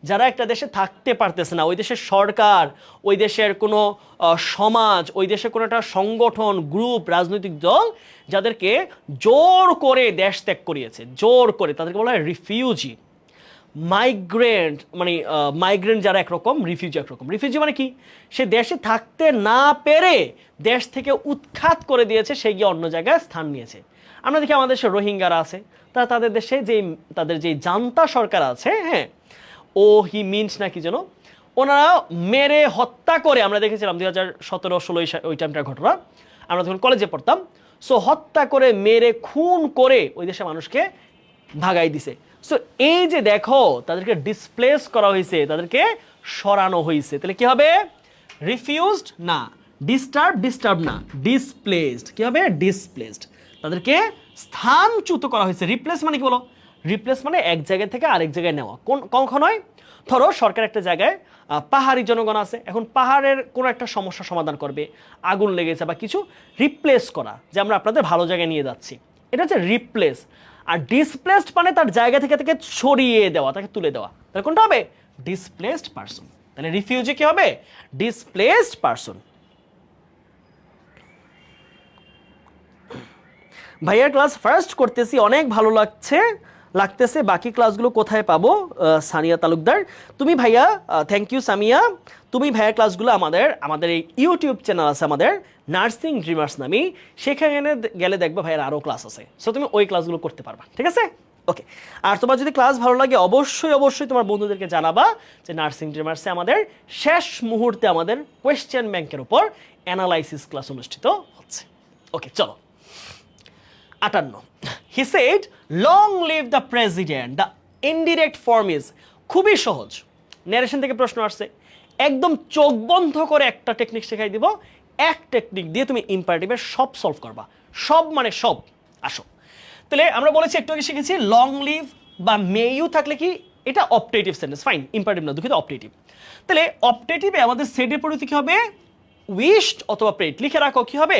যারা একটা দেশে থাকতে পারতেছে না, ওই দেশের সরকার, ওই দেশের কোনো সমাজ, ওই দেশের কোনো একটা সংগঠন, গ্রুপ, রাজনৈতিক দল যাদেরকে জোর করে দেশ ত্যাগ করিয়েছে, জোর করে, তাদেরকে বলা হয় রিফিউজি। মাইগ্রেন্ট মানে মাইগ্রেন্ট যারা একরকম, রিফিউজি একরকম। রিফিউজি মানে কি? সে দেশে থাকতে না পেরে দেশ থেকে উৎখাত করে দিয়েছে, সে গিয়ে অন্য জায়গায় স্থান নিয়েছে। আমরা দেখি আমাদের দেশে রোহিঙ্গারা আছে, তারা তাদের দেশে তাদের যে জান্তা সরকার আছে, হ্যাঁ, ও হি মিনস না কি যেন, ওনারা মেরে হত্যা করে, আমরা দেখেছিলাম 2017-16 ওই টাইমটার ঘটনা, আমরা তখন কলেজে পড়তাম। সো হত্যা করে, মেরে খুন করে ওই দেশের মানুষকে ভাগাই দিছে। সো এই যে দেখো, তাদেরকে ডিসপ্লেস করা হয়েছে, তাদেরকে সরানো হয়েছে, তাহলে কি হবে? রিফিউজড না, ডিস্টার্ব না, ডিসপ্লেসড। কি হবে? ডিসপ্লেসড। তাদেরকে স্থানচ্যুত করা হয়েছে। রিপ্লেস মানে কি বলো? রিপ্লেস মানে এক জায়গা থেকে আরেক জায়গায় নেওয়া। কখন হয়? ধরো সরকার একটা জায়গায় পাহাড়ি জনগণ আছে, এখন পাহাড়ের কোনো একটা সমস্যা সমাধান করবে, আগুন লেগেছে বা কিছু, রিপ্লেস করা, যে আমরা আপনাদের ভালো জায়গায় নিয়ে যাচ্ছি, এটা হচ্ছে রিপ্লেস। আর ডিসপ্লেসড মানে তার জায়গা থেকে সরিয়ে দেওয়া, তাকে তুলে দেওয়া। তাহলে কোনটা হবে? Displaced person. তাহলে রিফিউজি কি হবে? Displaced person. ভাইয়ার ক্লাস ফার্স্ট করতেছি, অনেক ভালো লাগতেছে। বাকি ক্লাসগুলো কোথায় পাবো? সানিয়া তালুকদার। তুমি ভাইয়া, থ্যাংক ইউ সামিয়া। তুমি ভাইয়ার ক্লাসগুলো আমাদের এই ইউটিউব চ্যানেল আছে আমাদের, নার্সিং ড্রিমার্স নামে, সেখানে গেলে দেখবে ভাইয়ার আরও ক্লাস আছে। সো তুমি ওই ক্লাসগুলো করতে পারবা, ঠিক আছে? ওকে। আর তোমার যদি ক্লাস ভালো লাগে, অবশ্যই তোমার বন্ধুদেরকে জানাবা যে নার্সিং ড্রিমার্সে আমাদের শেষ মুহূর্তে আমাদের কোয়েশ্চেন ব্যাংকের উপর অ্যানালাইসিস ক্লাস অনুষ্ঠিত হচ্ছে। ওকে চলো, 58। He said long live the president. The indirect form is, খুবই সহজ, ন্যারেশন থেকে প্রশ্ন আসছে, একদম চোখ বন্ধ করে একটা টেকনিক শেখাই দিব, এক টেকনিক দিয়ে তুমি ইম্পারেটিভের সব সলভ করবা। সব মানে সব। আসো, তাহলে আমরা বলেছি, একটু আগে শিখেছি, লং লিভ বা মে ইউ থাকলে কি, এটা অপটেটিভ সেন্টেন্স, ফাইন, ইম্পারেটিভ না, দুঃখিত, অপটেটিভ। তাহলে অপটেটিভে আমাদের সেটের পরিবর্তে কি হবে? উইশড অথবা প্রেড। লিখে রাখো কি হবে?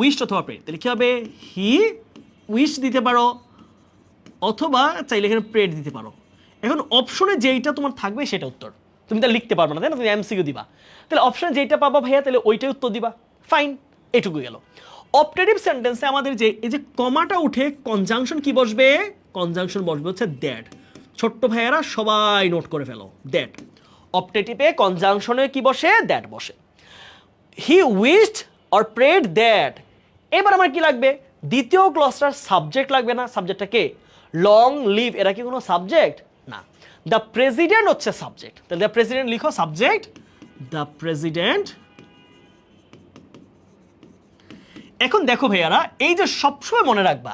উইশড অথবা প্রেড। তাহলে কি হবে? হি উইশ দিতে পারো, অথবা চাইলে এখানে প্রেড দিতে পারো। এখন অপশনে যেইটা তোমার থাকবে সেটা উত্তর, তুমি তা লিখতে পারবে না, তাই না? তুমি এমসিকিউ দিবা, তাহলে অপশনে যেইটা পাবা ভাইয়া, তাহলে ওইটাই উত্তর দিবা। ফাইন, এটুকু গেল। অপটেটিভ সেন্টেন্সে আমাদের যে এই যে কমাটা উঠে কনজাংশন কি বসবে? কনজাংশন বসবে হচ্ছে দ্যাট। ছোট্ট ভাইয়ারা সবাই নোট করে ফেলো, দ্যাট। অপটেটিভে কনজাংশনে কি বসে? দ্যাট বসে। হি উইশড অর প্রেড দ্যাট। এবার আমার কি লাগবে? দ্বিতীয় ক্লজটার সাবজেক্ট লাগবে না? সাবজেক্টটা কে? Long live. এরা কি কোনো সাবজেক্ট না? দ্য প্রেসিডেন্ট হচ্ছে সাবজেক্ট, তাহলে দ্য প্রেসিডেন্ট লিখো সাবজেক্ট, দ্য প্রেসিডেন্ট। এখন দেখো ভাইয়ারা, এই যে সবসময় মনে রাখবা,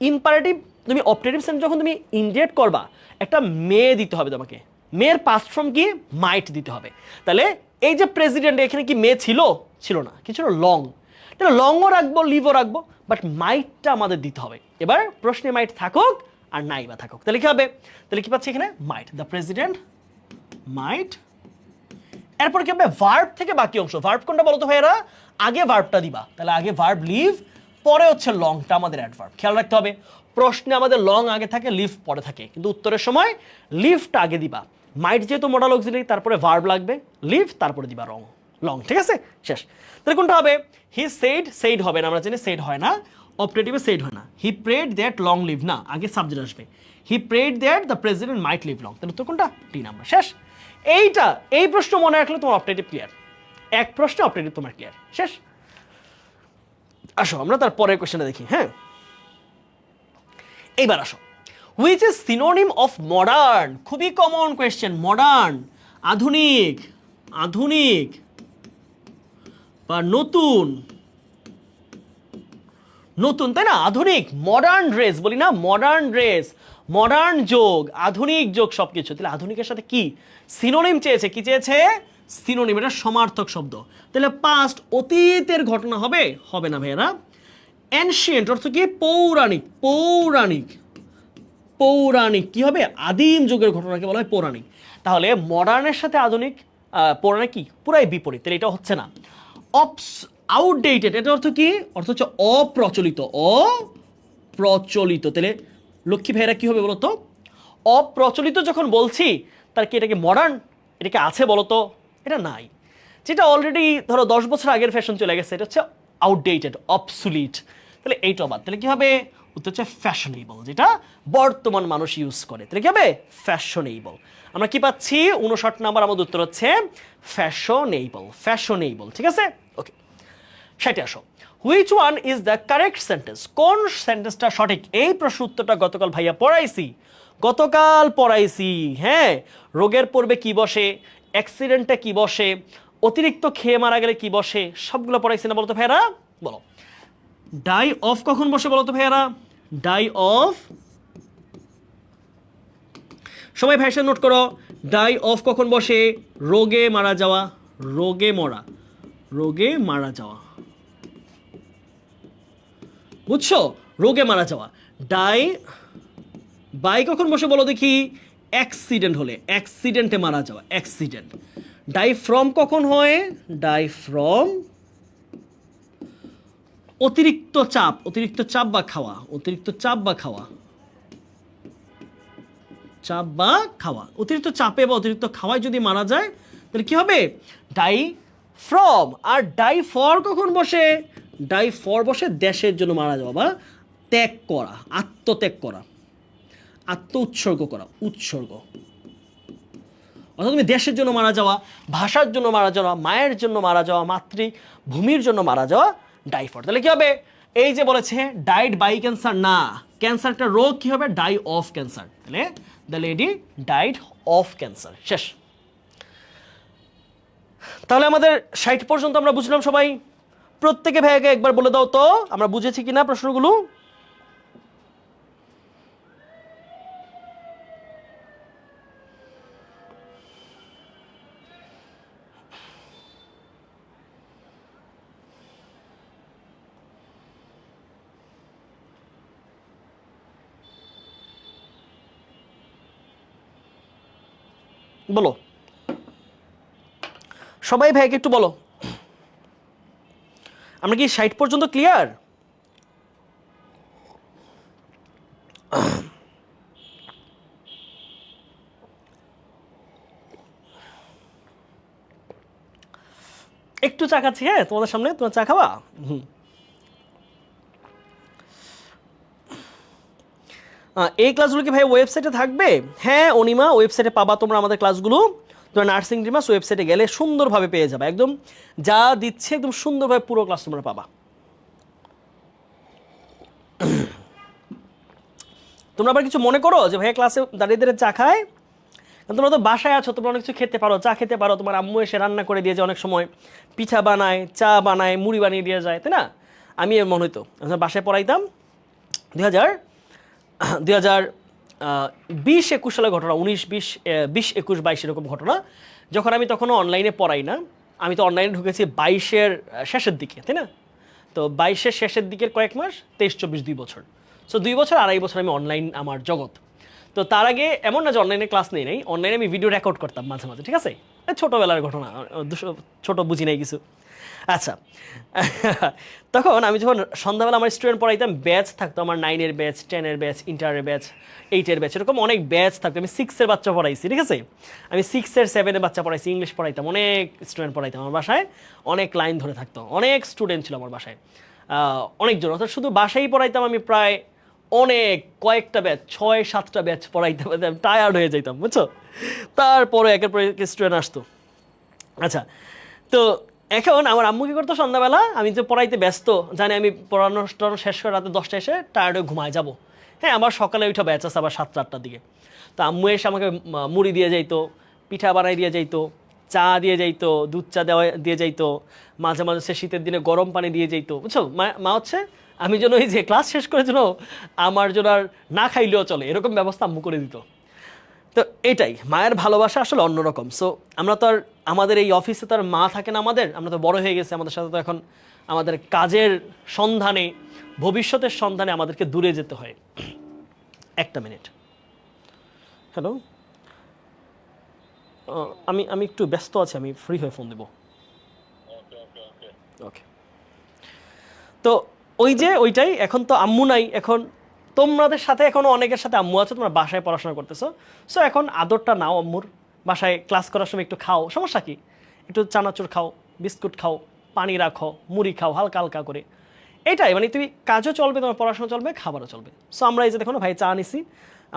ইম্পারেটিভ তুমি অপটেটিভ সেন্টেন্স যখন তুমি ইন্ডিকেট করবা, একটা মেয়ে দিতে হবে তোমাকে। মেয়ের পাস্ট ফর্ম কি? মাইট দিতে হবে। তাহলে এই যে প্রেসিডেন্ট, এখানে কি মেয়ে ছিল? ছিল না, কি ছিল? লং। তাহলে লংও রাখবো, লিভও রাখবো, বাট মাইটটা আমাদের দিতে হবে। এবার প্রশ্নে মাইট থাকুক আর নাই বা থাকুক, তাহলে কি হবে? তাহলে কি পাচ্ছি এখানে? মাইট, দ্য প্রেসিডেন্ট মাইট। এরপর কি হবে? ভার্ব থেকে বাকি অংশ। ভার্ব কোনটা বলতো ভাইয়েরা? আগে ভার্বটা দিবা, তাহলে আগে ভার্ব লিভ, পরে হচ্ছে লংটা আমাদের অ্যাডভার্ব। খেয়াল রাখতে হবে, প্রশ্নে আমাদের লং আগে থাকে, লিভ পরে থাকে, কিন্তু উত্তরের সময় লিভটা আগে দিবা। মাইট যেহেতু মডাল অক্সিলারি, তারপরে ভার্ব লাগবে, লিভ, তারপরে দিবা লং। ঠিক আছে, শেষ। তাহলে কোনটা হবে? হি সেইড, সেইড হবে না, আমরা জানি সেইড হয় না, অপারেটিভে সেইড হয় না। He prayed that long live, না, আগে সাবজেক্ট আসবে। He prayed that the president might live long. তাহলে উত্তর কোনটা? D number. শেষ। এই প্রশ্ন মনে রাখলে তোমার অপারেটিভ ক্লিয়ার, এক প্রশ্নে অপারেটিভ তোমার ক্লিয়ার। শেষ। আসো আমরা তার পরের কোশ্চেনটা দেখি। হ্যাঁ, এইবার আসো, which is synonym of modern? খুবই কমন কোয়েশ্চেন। মডার্ন, আধুনিক, আধুনিক বা নতুন, নতুন, তাই না? আধুনিক, মডার্ন ড্রেস বলি না, মডার্ন ড্রেস, মডার্ন যোগ, আধুনিক যোগ সবকিছু। তাহলে আধুনিকের সাথে কি সিনোনিম চেয়েছে? কি চেয়েছে? সিনোনিম, এটা সমার্থক শব্দ। তাহলে পাস্ট, অতীতের ঘটনা হবে? হবে না ভাইয়েরা। এনশিয়েন্ট অর্থ কি? পৌরাণিক, পৌরাণিক, পৌরাণিক কি হবে? আদিম যুগের ঘটনাকে বলা হয় পৌরাণিক। তাহলে মডার্নের সাথে আধুনিক, পৌরাণিক কি? পুরাই বিপরীত, তাহলে এটা হচ্ছে না। আউটডেটেড, এটা অর্থ কি? অর্থ হচ্ছে অপ্রচলিত, অপ্রচলিত। তাহলে লক্ষ্মী ভাইয়েরা কি হবে বলতো? অপ্রচলিত যখন বলছি, তার কি এটাকে মডার্ন? এটাকে আছে বলতো? এটা নাই। যেটা অলরেডি ধরো 10 বছর আগের ফ্যাশন চলে গেছে, এটা হচ্ছে আউটডেটেড, অবসুলিট। তাহলে এইটা বাদ। তাহলে কি হবে? উত্তর হচ্ছে ফ্যাশনেবল, যেটা বর্তমান মানুষ ইউজ করে। তাহলে কি হবে? ফ্যাশনেবল। আমরা কি পাচ্ছি? 59 নাম্বার আমাদের উত্তর হচ্ছে ফ্যাশনেবল, ফ্যাশনেবল। ঠিক আছে, ওকে। সেটা আসো, which one is the correct sentence? কোন সেন্টেন্সটা সঠিক? এই প্রশ্ন উত্তরটা গতকাল ভাইয়া পড়াইছি, গতকাল পড়াইছি। হ্যাঁ, রোগের পূর্বে কি বসে, অ্যাক্সিডেন্টে কি বসে, অতিরিক্ত খেয়ে মারা গেলে কি বসে, সবগুলো পড়াইছি না? বলতো ভাইয়ারা, বলো। ডাই অফ কখন বসে বলতো ভাইয়ারা? ডাই অফ, সবাই ভাইসা নোট করো। ডাই অফ কখন বসে? রোগে মারা যাওয়া, রোগে মরা, রোগে মারা যাওয়া, বুঝছো? রোগে মারা যাওয়া। ডাই বাই কখন বসে বলো দেখি? অ্যাক্সিডেন্ট হলে, অ্যাক্সিডেন্টে মারা যাওয়া, অ্যাক্সিডেন্ট। ডাই ফ্রম কখন হয়? ডাই ফ্রম অতিরিক্ত চাপ, অতিরিক্ত চাপ বা খাওয়া, অতিরিক্ত চাপ বা খাওয়া, চাপ বা খাওয়া, অতিরিক্ত চাপে বা অতিরিক্ত খাওয়ায় যদি মারা যায়, তাহলে কি হবে? Die from. আর ডাই ফর কখন বসে? ডাই ফর বসে দেশের জন্য মারা যাওয়া বা ত্যাগ করা, আত্মত্যাগ করা, আত্ম উৎসর্গ করা, উৎসর্গ। অর্থাৎ তুমি দেশের জন্য মারা যাওয়া, ভাষার জন্য মারা যাওয়া, মায়ের জন্য মারা যাওয়া, মাতৃভূমির জন্য মারা যাওয়া, ডাই ফর। তাহলে কি হবে? এই যে বলেছে ডাইড বাই ক্যান্সার, না, ক্যান্সারটা রোগ, কি হবে? Die of cancer. তাহলে the lady died of cancer. শেষ। তাহলে আমাদের 60 পর্যন্ত আমরা বুঝলাম সবাই? প্রত্যেকে ভাইয়াকে একবার বলে দাও তো আমরা বুঝেছি কিনা প্রশ্নগুলো। বলো সবাই, ভাইকে একটু বলো, আমরা কি 60 পর্যন্ত ক্লিয়ার? একটু চা খাচ্ছি, হ্যাঁ, তোমাদের সামনে। তোমার চা খাওয়া? এই ক্লাসগুলো কি ভাই ওয়েবসাইটে থাকবে? হ্যাঁ অনিমা, ওয়েবসাইটে পাবা তোমরা আমাদের ক্লাসগুলো। তোমরা নার্সিং ড্রিমার্স ওয়েবসাইটে গেলে সুন্দরভাবে পেয়ে যাবে, একদম যা দিচ্ছে একদম সুন্দরভাবে পুরো ক্লাস তোমরা পাবা। তোমরা আবার কিছু মনে করো যে ভাইয়া ক্লাসে দাঁড়িয়ে দাঁড়িয়ে চা খায়? তোমরা তো বাসায় আছো, তোমরা অনেক কিছু খেতে পারো, চা খেতে পারো, তোমার আম্মু এসে রান্না করে দিয়ে যায়, অনেক সময় পিঠা বানায়, চা বানায়, মুড়ি বানিয়ে দিয়ে যায়, তাই না? আমি মনে হইতো বাসায় পড়াইতাম 2020-21 সালের ঘটনা, 19-20-21-22 এরকম ঘটনা, যখন আমি তখনও অনলাইনে পড়াই না, আমি তো অনলাইনে ঢুকেছি 22-এর শেষের দিকে, তাই না? তো 22-এর শেষের দিকের কয়েক মাস, 23-24 2 বছর। সো 2 বছর 2.5 বছর আমি অনলাইন আমার জগৎ। তো তার আগে এমন না যে অনলাইনে ক্লাস নেই নাই, অনলাইনে আমি ভিডিও রেকর্ড করতাম মাঝে মাঝে, ঠিক আছে? ছোটোবেলার ঘটনা, ছোট বুঝি নাই কিছু। আচ্ছা তখন আমি যখন সন্ধ্যাবেলা আমার স্টুডেন্ট পড়াইতাম, ব্যাচ থাকতো আমার 9-এর ব্যাচ, 10-এর ব্যাচ, ইন্টারের ব্যাচ, 8-এর ব্যাচ, এরকম অনেক ব্যাচ থাকতো। আমি 6-এর বাচ্চা পড়াইছি, ঠিক আছে? আমি 6-এর 7-এর বাচ্চা পড়াইছি, ইংলিশ পড়াইতাম, অনেক স্টুডেন্ট পড়াইতাম। আমার বাসায় অনেক লাইন ধরে থাকতো, অনেক স্টুডেন্ট ছিল আমার বাসায়, অনেকজন। অর্থাৎ শুধু বাসায় পড়াইতাম আমি প্রায় অনেক কয়েকটা ব্যাচ, 6-7টা ব্যাচ পড়াইতাম, টায়ার্ড হয়ে যাইতাম, বুঝছো? তারপরে একের পর এক স্টুডেন্ট আসতো। আচ্ছা, তো এখন আমার আম্মু কি করতো, সন্ধ্যাবেলা আমি যে পড়াইতে ব্যস্ত, জানি আমি পড়ানো শেষ করে রাতে 10টা এসে টায়ার্ড হয়ে ঘুমায় যাবো। হ্যাঁ, আমার সকালে ওইটা ব্যাচ আছে আবার 7-8টার দিকে। তো আম্মু এসে আমাকে মুড়ি দিয়ে যাইতো, পিঠা বানাই দিয়ে যাইতো, চা দিয়ে যাইতো, দুধ চা দিয়ে যাইতো, মাঝে মাঝে সে শীতের দিনে গরম পানি দিয়ে যাইতো, বুঝছো? মা হচ্ছে আমি যেন ওই যে ক্লাস শেষ করে যেন আমার জন্য আর না খাইলেও চলে, এরকম ব্যবস্থা আম্মু করে দিত। তো এটাই মায়ের ভালোবাসা আসলে অন্যরকম। সো আমরা তো আর আমাদের এই অফিসে তো আর মা থাকে না, আমরা তো বড় হয়ে গেছি, আমাদের সাথে তো এখন আমাদের কাজের সন্ধানে, ভবিষ্যতের সন্ধানে আমাদেরকে দূরে যেতে হয়। একটা মিনিট। হ্যালো, আমি একটু ব্যস্ত আছি, আমি ফ্রি হয়ে ফোন দেব। ওকে। তো ওইটাই, এখন তো আম্মু নাই, এখন তোমাদের সাথে এখনো অনেকের সাথে আম্মু আছে, তোমরা বাসায় পড়াশোনা করতেছো। সো এখন আদরটা নাও আম্মুর, বাসায় ক্লাস করার সময় একটু খাও, সমস্যা কি? একটু চানাচুর খাও, বিস্কুট খাও, পানি রাখো, মুড়ি খাও হালকা হালকা করে। এটাই মানে তুমি কাজও চলবে, তোমার পড়াশোনা চলবে, খাবারও চলবে। সো আমরা এই যে দেখো না ভাই চা নিছি,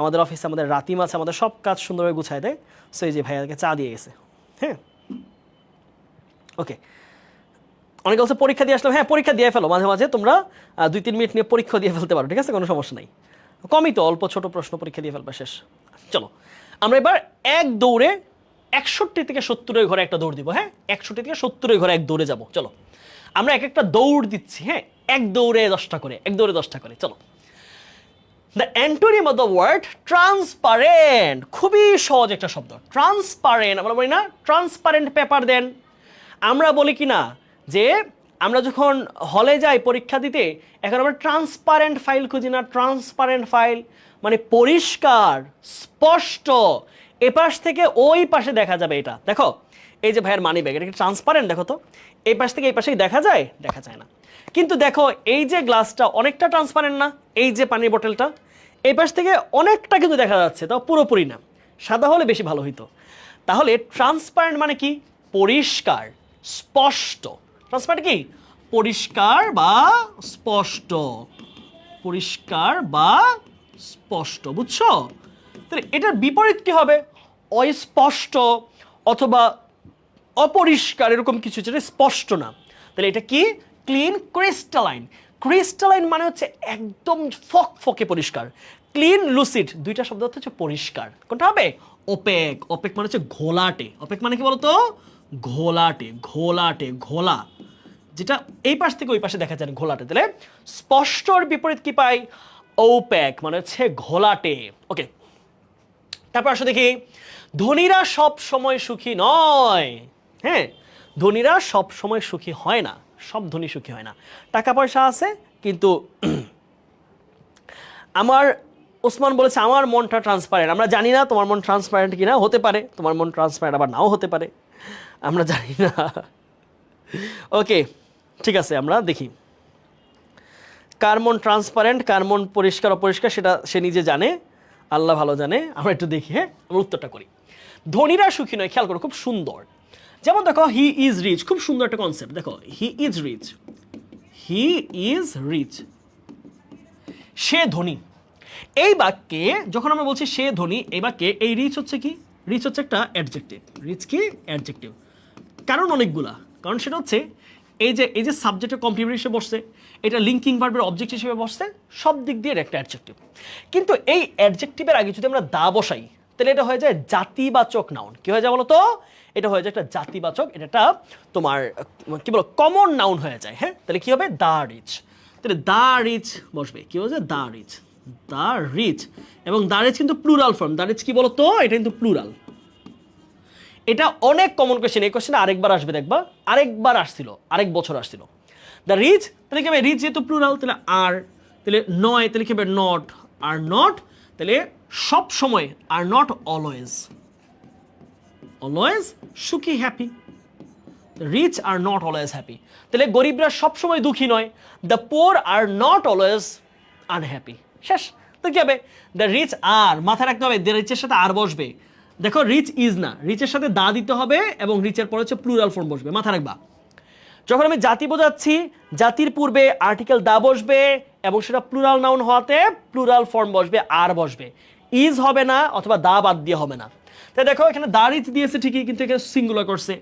আমাদের অফিসে আমাদের রাতিম আছে, আমাদের সব কাজ সুন্দরভাবে গুছায় দেয়। সো এই যে ভাইয়াকে চা দিয়ে গেছে। হ্যাঁ, ওকে। অনেকে বলছে পরীক্ষা দিয়ে আসলাম, হ্যাঁ পরীক্ষা দিয়ে ফেলো, মাঝে মাঝে তোমরা 2-3 মিনিট নিয়ে পরীক্ষা দিয়ে ফেলতে পারো, ঠিক আছে? কোনো সমস্যা নাই, কমই তো, অল্প ছোট প্রশ্ন পরীক্ষা দিয়ে ফেলবা, শেষ। চলো আমরা এবার এক দৌড়ে 61 থেকে 70-এর ঘরে একটা দৌড় দিব। হ্যাঁ, 61 থেকে 70-এর ঘরে এক দৌড়ে যাব। চলো আমরা এক একটা দৌড় দিচ্ছি। হ্যাঁ, এক দৌড়ে 10টা করে, এক দৌড়ে 10টা করে। চলো, the antonym of the word transparent. খুবই সহজ একটা শব্দ, ট্রান্সপারেন্ট। আমরা বলি না ট্রান্সপারেন্ট পেপার দেন? আমরা বলি কি না যে আমরা যখন হলে যাই পরীক্ষা দিতে, এখন আমরা ট্রান্সপারেন্ট ফাইল খুঁজি না? ট্রান্সপারেন্ট ফাইল মানে পরিষ্কার, স্পষ্ট, এপাশ থেকে ওই পাশে দেখা যাবে। এটা দেখো, এই যে ভাইয়ের মানি ব্যাগ, এটা কি ট্রান্সপারেন্ট? দেখো তো, এই পাশ থেকে এই পাশেই দেখা যায়? দেখা যায় না। কিন্তু দেখো এই যে গ্লাসটা অনেকটা ট্রান্সপারেন্ট না? এই যে পানির বোতলটা, এই পাশ থেকে অনেকটা কিন্তু দেখা যাচ্ছে, তাও পুরোপুরি না। সাদা হলে বেশি ভালো হইতো। তাহলে ট্রান্সপারেন্ট মানে কি? পরিষ্কার, স্পষ্ট। ট্রান্সপারেন্ট কি? পরিষ্কার বা স্পষ্ট, পরিষ্কার বা স্পষ্ট, বুঝছো? তাহলে এটার বিপরীত কি হবে? অস্পষ্ট অথবা অপরিষ্কার, এরকম কিছু, যেটা স্পষ্ট না। তাহলে এটা কি? Clean, crystalline. ক্রিস্টালাইন মানে হচ্ছে একদম ফকফকে পরিষ্কার। ক্লিন, লুসিড, দুইটা শব্দ হচ্ছে পরিষ্কার। কোনটা হবে? ওপেক। ওপেক মানে হচ্ছে ঘোলাটে। ওপেক মানে কি বলতো? ঘোলাটে, ঘোলাটে, ঘোলা, যেটা এই পাশ থেকে ওই পাশে দেখা যায় ঘোলাটে। তাহলে স্পষ্টর বিপরীত কি পাই? ওপেক মানে হচ্ছে ঘোলাটে। ওকে, তারপর আসো দেখি, ধনীরা সব সময় সুখী নয়। হ্যাঁ, ধনীরা সব সময় সুখী হয় না, সব ধনী সুখী হয় না। টাকা পয়সা আছে কিন্তু আমার ওসমান বলেছে আমার মনটা ট্রান্সপারেন্ট। আমরা জানি না তোমার মন ট্রান্সপারেন্ট কিনা, হতে পারে তোমার মন ট্রান্সপারেন্ট, আবার নাও হতে পারে, আমরা জানি না। ওকে, ঠিক আছে, আমরা দেখি কার মন ট্রান্সপারেন্ট, কার মন পরিষ্কার অপরিষ্কার, সেটা সে নিজে জানে, আল্লাহ ভালো জানে। আমরা একটু দেখি। হ্যাঁ, আমরা উত্তরটা করি। ধনীরা সুখী নয়, খেয়াল করো, খুব সুন্দর। যেমন দেখো, হি ইজ রিচ, খুব সুন্দর একটা কনসেপ্ট। দেখো, he is rich, he is rich, সে ধনী। এই বাক্যে যখন আমরা বলছি সে ধনী, এই বাক্যে এই রিচ হচ্ছে কি? রিচ হচ্ছে একটা অ্যাডজেক্টিভ। রিচ কি? অ্যাডজেক্টিভ। কারণ অনেকগুলা, কারণ সেটা হচ্ছে এই যে সাবজেক্টের কমপ্লিমেন্ট হিসেবে বসছে, এটা লিঙ্কিং ভার্বের অবজেক্ট হিসেবে বসছে, সব দিক দিয়ে একটা অ্যাডজেক্টিভ। কিন্তু এই অ্যাডজেক্টিভের আগে যদি আমরা দা বসাই, তাহলে এটা হয়ে যায় জাতিবাচক নাউন। কি হয়ে যায় বলো তো? এটা হয়ে যায় একটা জাতিবাচক, এটা একটা তোমার কি বলো, কমন নাউন হয়ে যায়। হ্যাঁ, তাহলে কি হবে? The rich. তাহলে দা রিচ বসবে, কি হচ্ছে? The rich, the rich. এবং দা রিচ কিন্তু প্লুরাল ফর্ম। দা রিচ কি বলো তো? এটা কিন্তু প্লুরাল। এটা অনেক কমন কোয়েশ্চেন। এই কোয়েশ্চেন আরেকবার আসবে, দেখবা, আরেকবার আসছিল, আরেক বছর আসছিল। দ্য রিচ তাহলে কি হবে, রিচ যেহেতু প্লুরাল তাহলে আর, তাহলে নয় তাহলে কি হবে নট, আর নট তাহলে সব সময়, আর নট অলওয়েজ, অলওয়েজ সুখী happy, rich are not always happy, তাহলে গরিবরা সবসময় দুঃখী নয়, the poor are not always unhappy, শেষ। তো কি হবে, দ্য রিচ আর, মাথায় রাখতে হবে দ্য রিচের সাথে আর বসবে, দেখো রিচ ইজ না, রিচের সাথে দা দিতে হবে এবং রিচের পরে হচ্ছে প্লুরাল ফর্ম বসবে, মাথা রাখবা। যখন আমি জাতি বোঝাচ্ছি জাতির পূর্বে আর্টিকেল দা বসবে এবং সেটা প্লুরাল নাউন হওয়াতে প্লুরাল ফর্ম বসবে, আর বসবে, ইজ হবে না অথবা দা বাদ দিয়ে হবে না। তাই দেখো এখানে দা রিচ দিয়েছে ঠিকই, কিন্তু এখানে সিঙ্গুলার করছে,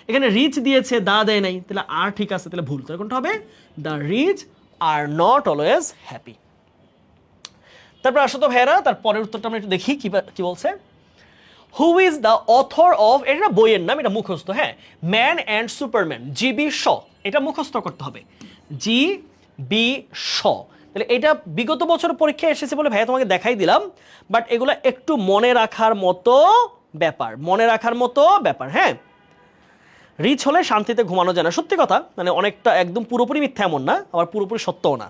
এখানে রিচ দিয়েছে দা দেয় নাই, তাহলে আর ঠিক আছে, তাহলে ভুল, তাহলে কোনটা হবে, the rich are not always happy. তারপর আসো তো ভাইয়েরা, তার পরের উত্তরটা আমরা একটু দেখি কি বলছে। Who is the author of, এটা বইয়ের নাম, এটা মুখস্থ, হ্যাঁ, ম্যান অ্যান্ড সুপারম্যান, জিবি শ, এটা মুখস্থ করতে হবে, জি বি শ। তাহলে এটা বিগত বছর পরীক্ষায় এসেছে বলে ভাইয়া তোমাকে দেখাই দিলাম, বাট এগুলো একটু মনে রাখার মতো ব্যাপার, মনে রাখার মতো ব্যাপার, হ্যাঁ। রিচ হলে শান্তিতে ঘুমানো যায় না, সত্যি কথা, মানে অনেকটা একদম পুরোপুরি মিথ্যা এমন না, আবার পুরোপুরি সত্যও না,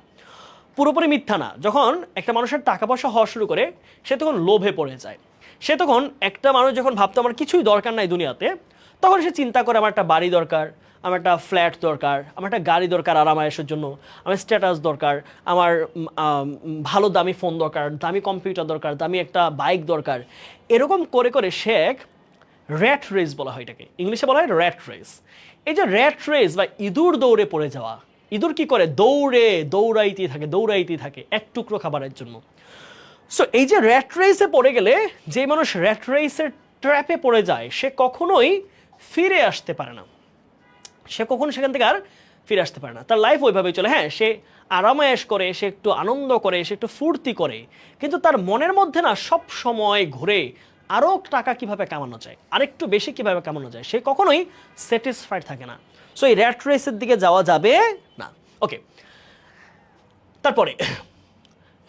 পুরোপুরি মিথ্যা না। যখন একটা মানুষের টাকা পয়সা হওয়া শুরু করে সে তখন লোভে পড়ে যায়, সে তখন একটা মানুষ যখন ভাবতো আমার কিছুই দরকার নাই দুনিয়াতে, তখন সে চিন্তা করে আমার একটা বাড়ি দরকার, আমার একটা ফ্ল্যাট দরকার, আমার একটা গাড়ি দরকার আরামায়েশের জন্য, আমার স্ট্যাটাস দরকার, আমার ভালো দামি ফোন দরকার, দামি কম্পিউটার দরকার, দামি একটা বাইক দরকার, এরকম করে করে সে র্যাট রেস বলা হয় এটাকে, ইংলিশে বলা হয় র্যাট রেস। এই যে র্যাট রেস বা ইঁদুর দৌড়ে পড়ে যাওয়া, ইঁদুর কি করে, দৌড়াইতেই থাকে এক টুকরো খাবারের জন্য। সো এই যে র্যাট রেসে পড়ে গেলে, যে মানুষ র্যাট রেসের ট্র্যাপে পড়ে যায় সে কখনোই ফিরে আসতে পারে না, সে কখনো সেখান থেকে আর ফিরে আসতে পারে না, তার লাইফ ওইভাবেই চলে। হ্যাঁ, সে আরামায়েশ করে, সে একটু আনন্দ করে, সে একটু ফুর্তি করে, কিন্তু তার মনের মধ্যে না সব সময় ঘুরে আরও টাকা কিভাবে কামানো যায়, আরেকটু বেশি কিভাবে কামানো যায়, সে কখনোই স্যাটিসফাইড থাকে না। সো এই র্যাট রেসের দিকে যাওয়া যাবে না। ওকে, তারপরে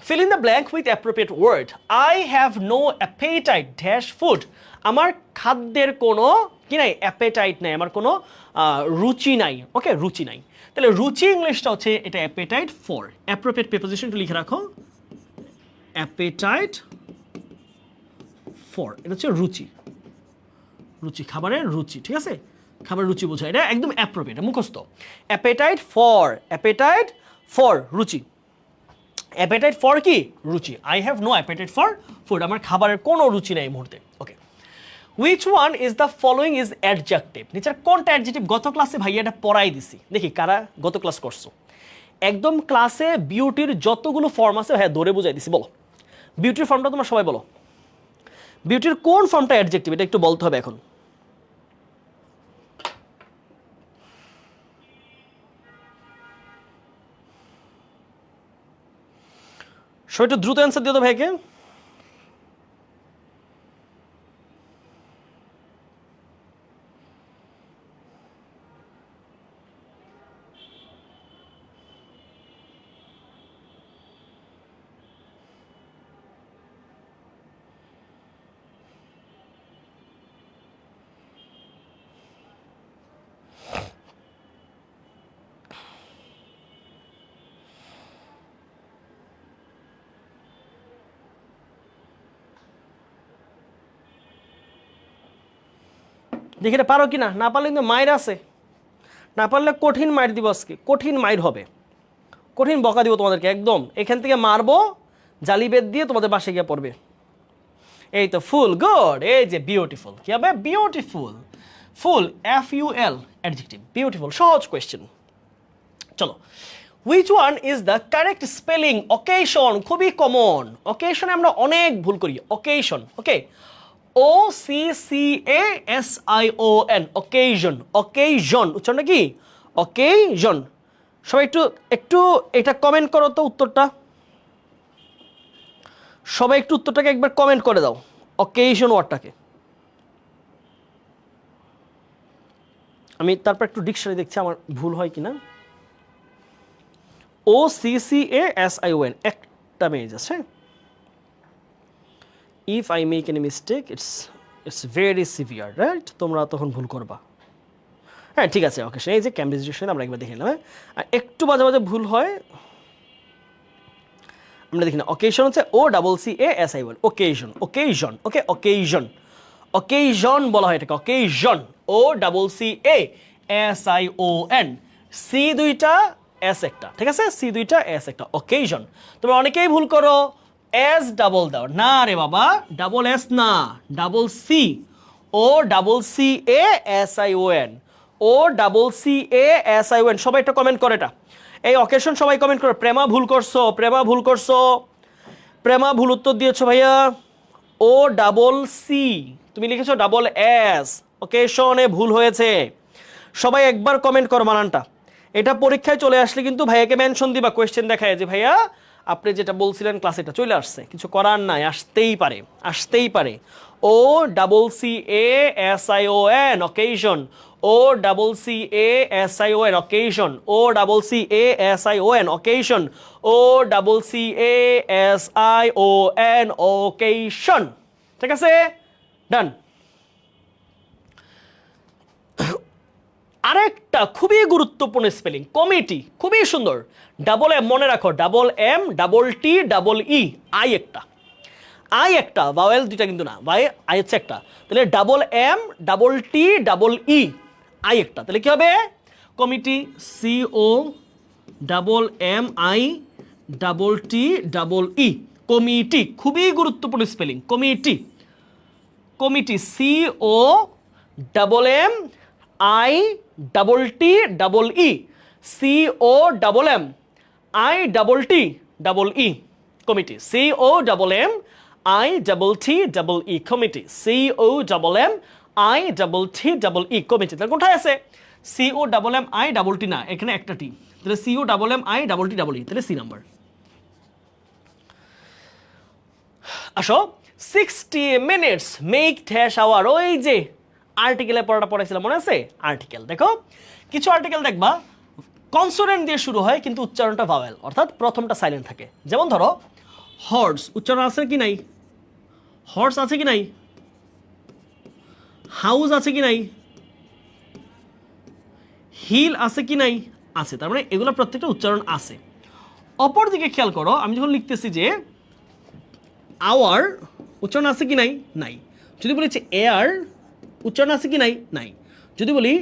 fill in the blank with appropriate word. I have no appetite dash food. আমার খাদ্যের কোনো কি নাই, অ্যাপেটাইট নাই, আমার কোনো রুচি নাই। ওকে, রুচি নাই, তাহলে রুচি ইংলিশটা হচ্ছে এটা অ্যাপেটাইট ফর, অ্যাপ্রোপ্রিয়েট প্রিপোজিশন একটু লিখে রাখো, অ্যাপেটাইট ফর, এটা হচ্ছে রুচি, রুচি খাবারের রুচি, ঠিক আছে, খাবারের রুচি বোঝায়, এটা একদম অ্যাপ্রোপ্রিয়েট, মুখস্থ। অ্যাপেটাইট ফর রুচি, অ্যাপেটাইট ফর কি, রুচি। I have no appetite for food, আমার খাবারের কোনো রুচি নেই এই মুহূর্তে। Okay, which one is the following is adjective, নিচের কোনটা অ্যাডজেক্টিভ, গত ক্লাসে ভাইয়া এটা পড়াই দিছি, দেখি কারা গত ক্লাস করছো, একদম ক্লাসে বিউটির যতগুলো ফর্ম আছে হ্যাঁ দৌড়ে বুঝাই দিছি, বলো বিউটির ফর্মটা তোমরা সবাই বলো, বিউটির কোন ফর্মটা অ্যাডজেক্টিভ এটা একটু বলতে হবে এখন। সবাই একটু দ্রুত অ্যান্সার দিও তো ভাইকে। দেখি এটা পারো কি না, না পারলে কিন্তু মায়ের আছে, না পারলে কঠিন মাইর দিব আজকে, কঠিন মাইর হবে, কঠিন বকা দিব তোমাদেরকে, একদম এখান থেকে মারবো জালি বেদ দিয়ে, তোমাদের বাসে গিয়ে পড়বে। এই তো ফুল, গুড, এই যে বিউটিফুল, কি হবে, বিউটিফুল, ফুল FUL অ্যাডজেক্টিভ, বিউটিফুল, সহজ কোয়েশ্চেন। চলো, which one is the correct spelling, occasion, খুবই কমন, অকেশনে আমরা অনেক ভুল করি, অকেশন, ওকে, OCCASION, অকেশন, অকেশন, উচ্চারণটা কি, অকেশন। সবাই একটু একটু এটা কমেন্ট করো তো উত্তরটা, সবাই একটু উত্তরটাকে একবার কমেন্ট করে দাও, অকেশন ওয়ার্ডটাকে। আমি তারপর একটু ডিকশনারি দেখছি আমার ভুল হয় কিনা। OCCASION, একটা মেজ আছে, if I make any mistake it's very severe, right, তোমরা তখন ভুল করবা, হ্যাঁ ঠিক আছে ওকে, এই যে ক্যামব্রিজ ডিকশনারি আমরা একবার দেখে নিলাম। আর একটু মাঝে মাঝে ভুল হয়, আমরা দেখি না। অকেশন হচ্ছে OCCASION, ওকেশন, ওকেশন, ওকে অকেশন, অকেশন বলা হয় এটাকে, অকেশন, OCCASION, সি দুইটা এস একটা, ঠিক আছে, সি দুইটা এস একটা, অকেশন। তোমরা অনেকেই ভুল করো, এস ডাবল দাও, না রে বাবা, ডাবল এস না, ডাবল সি, OCCASION, OCCASION। সবাই একটা কমেন্ট করে এটা, এই অকেশন সবাই কমেন্ট করো। প্রেমা ভুল করছো, প্রেমা ভুল করছো, প্রেমা ভুল উত্তর দিয়েছো ভাইয়া। OCC, তুমি লিখেছো ডাবল এস, অকেশনে ভুল হয়েছে। সবাই একবার কমেন্ট করো বানানটা। এটা পরীক্ষায় চলে আসলে কিন্তু ভাইয়াকে মেনশন দিবা, কোয়েশ্চেন দেখায় যে ভাইয়া আপনি যেটা বলছিলেন ক্লাসে এটা চলে আসছে, কিছু করার নাই, আসতেই পারে, আসতেই পারে। OCCASION, occasion, OCCASION, occasion, OCCASION, occasion, OCCASION, occasion. ঠিক আছে, ডান। আরেকটা খুবই গুরুত্বপূর্ণ স্পেলিং, কমিটি, খুবই সুন্দর। ডাবল এম মনে রাখো, double M, double T, double E, I একটা, আই একটা, ভাওয়েল দুইটা কিন্তু না, ভাই আই হচ্ছে একটা। তাহলে double M, double T, double E, I একটা, তাহলে কি হবে? Committee, CO double M I double T double E, committee. খুবই গুরুত্বপূর্ণ spelling, committee, committee, CO double M I double T double E, CO double M I double T double E, committee, CO double M I double T double E, committee, CO double M I double T double E, committee. তাহলে কোথায় আছে? CO double M I double T না, এখানে একটা T, তাহলে CO double M I double T double E, তাহলে C number. আসো, 60 minutes make dash our, ওই যে আর্টিকেলে পড়াটা পড়াইছিলাম মনে আছে? আর্টিকেল দেখো, কিছু আর্টিকেল দেখবা কনসোনেন্ট দিয়ে শুরু হয় কিন্তু উচ্চারণটা ভাওয়েল, অর্থাৎ প্রথমটা সাইলেন্ট থাকে। যেমন ধরো হর্স, উচ্চারণ আছে কি নাই? হর্স আছে কি নাই? হাউস আছে কি নাই? হিল আছে কি নাই? আছে, তার মানে এগুলো প্রত্যেকটা উচ্চারণ আছে। অপর দিকে খেয়াল করো, আমি যখন লিখতেছি যে আওয়ার, উচ্চারণ আছে কি নাই? নাই। যদি বলি এয়ার, উচ্চারণ আছে কি নাই? নাই। যদি বলি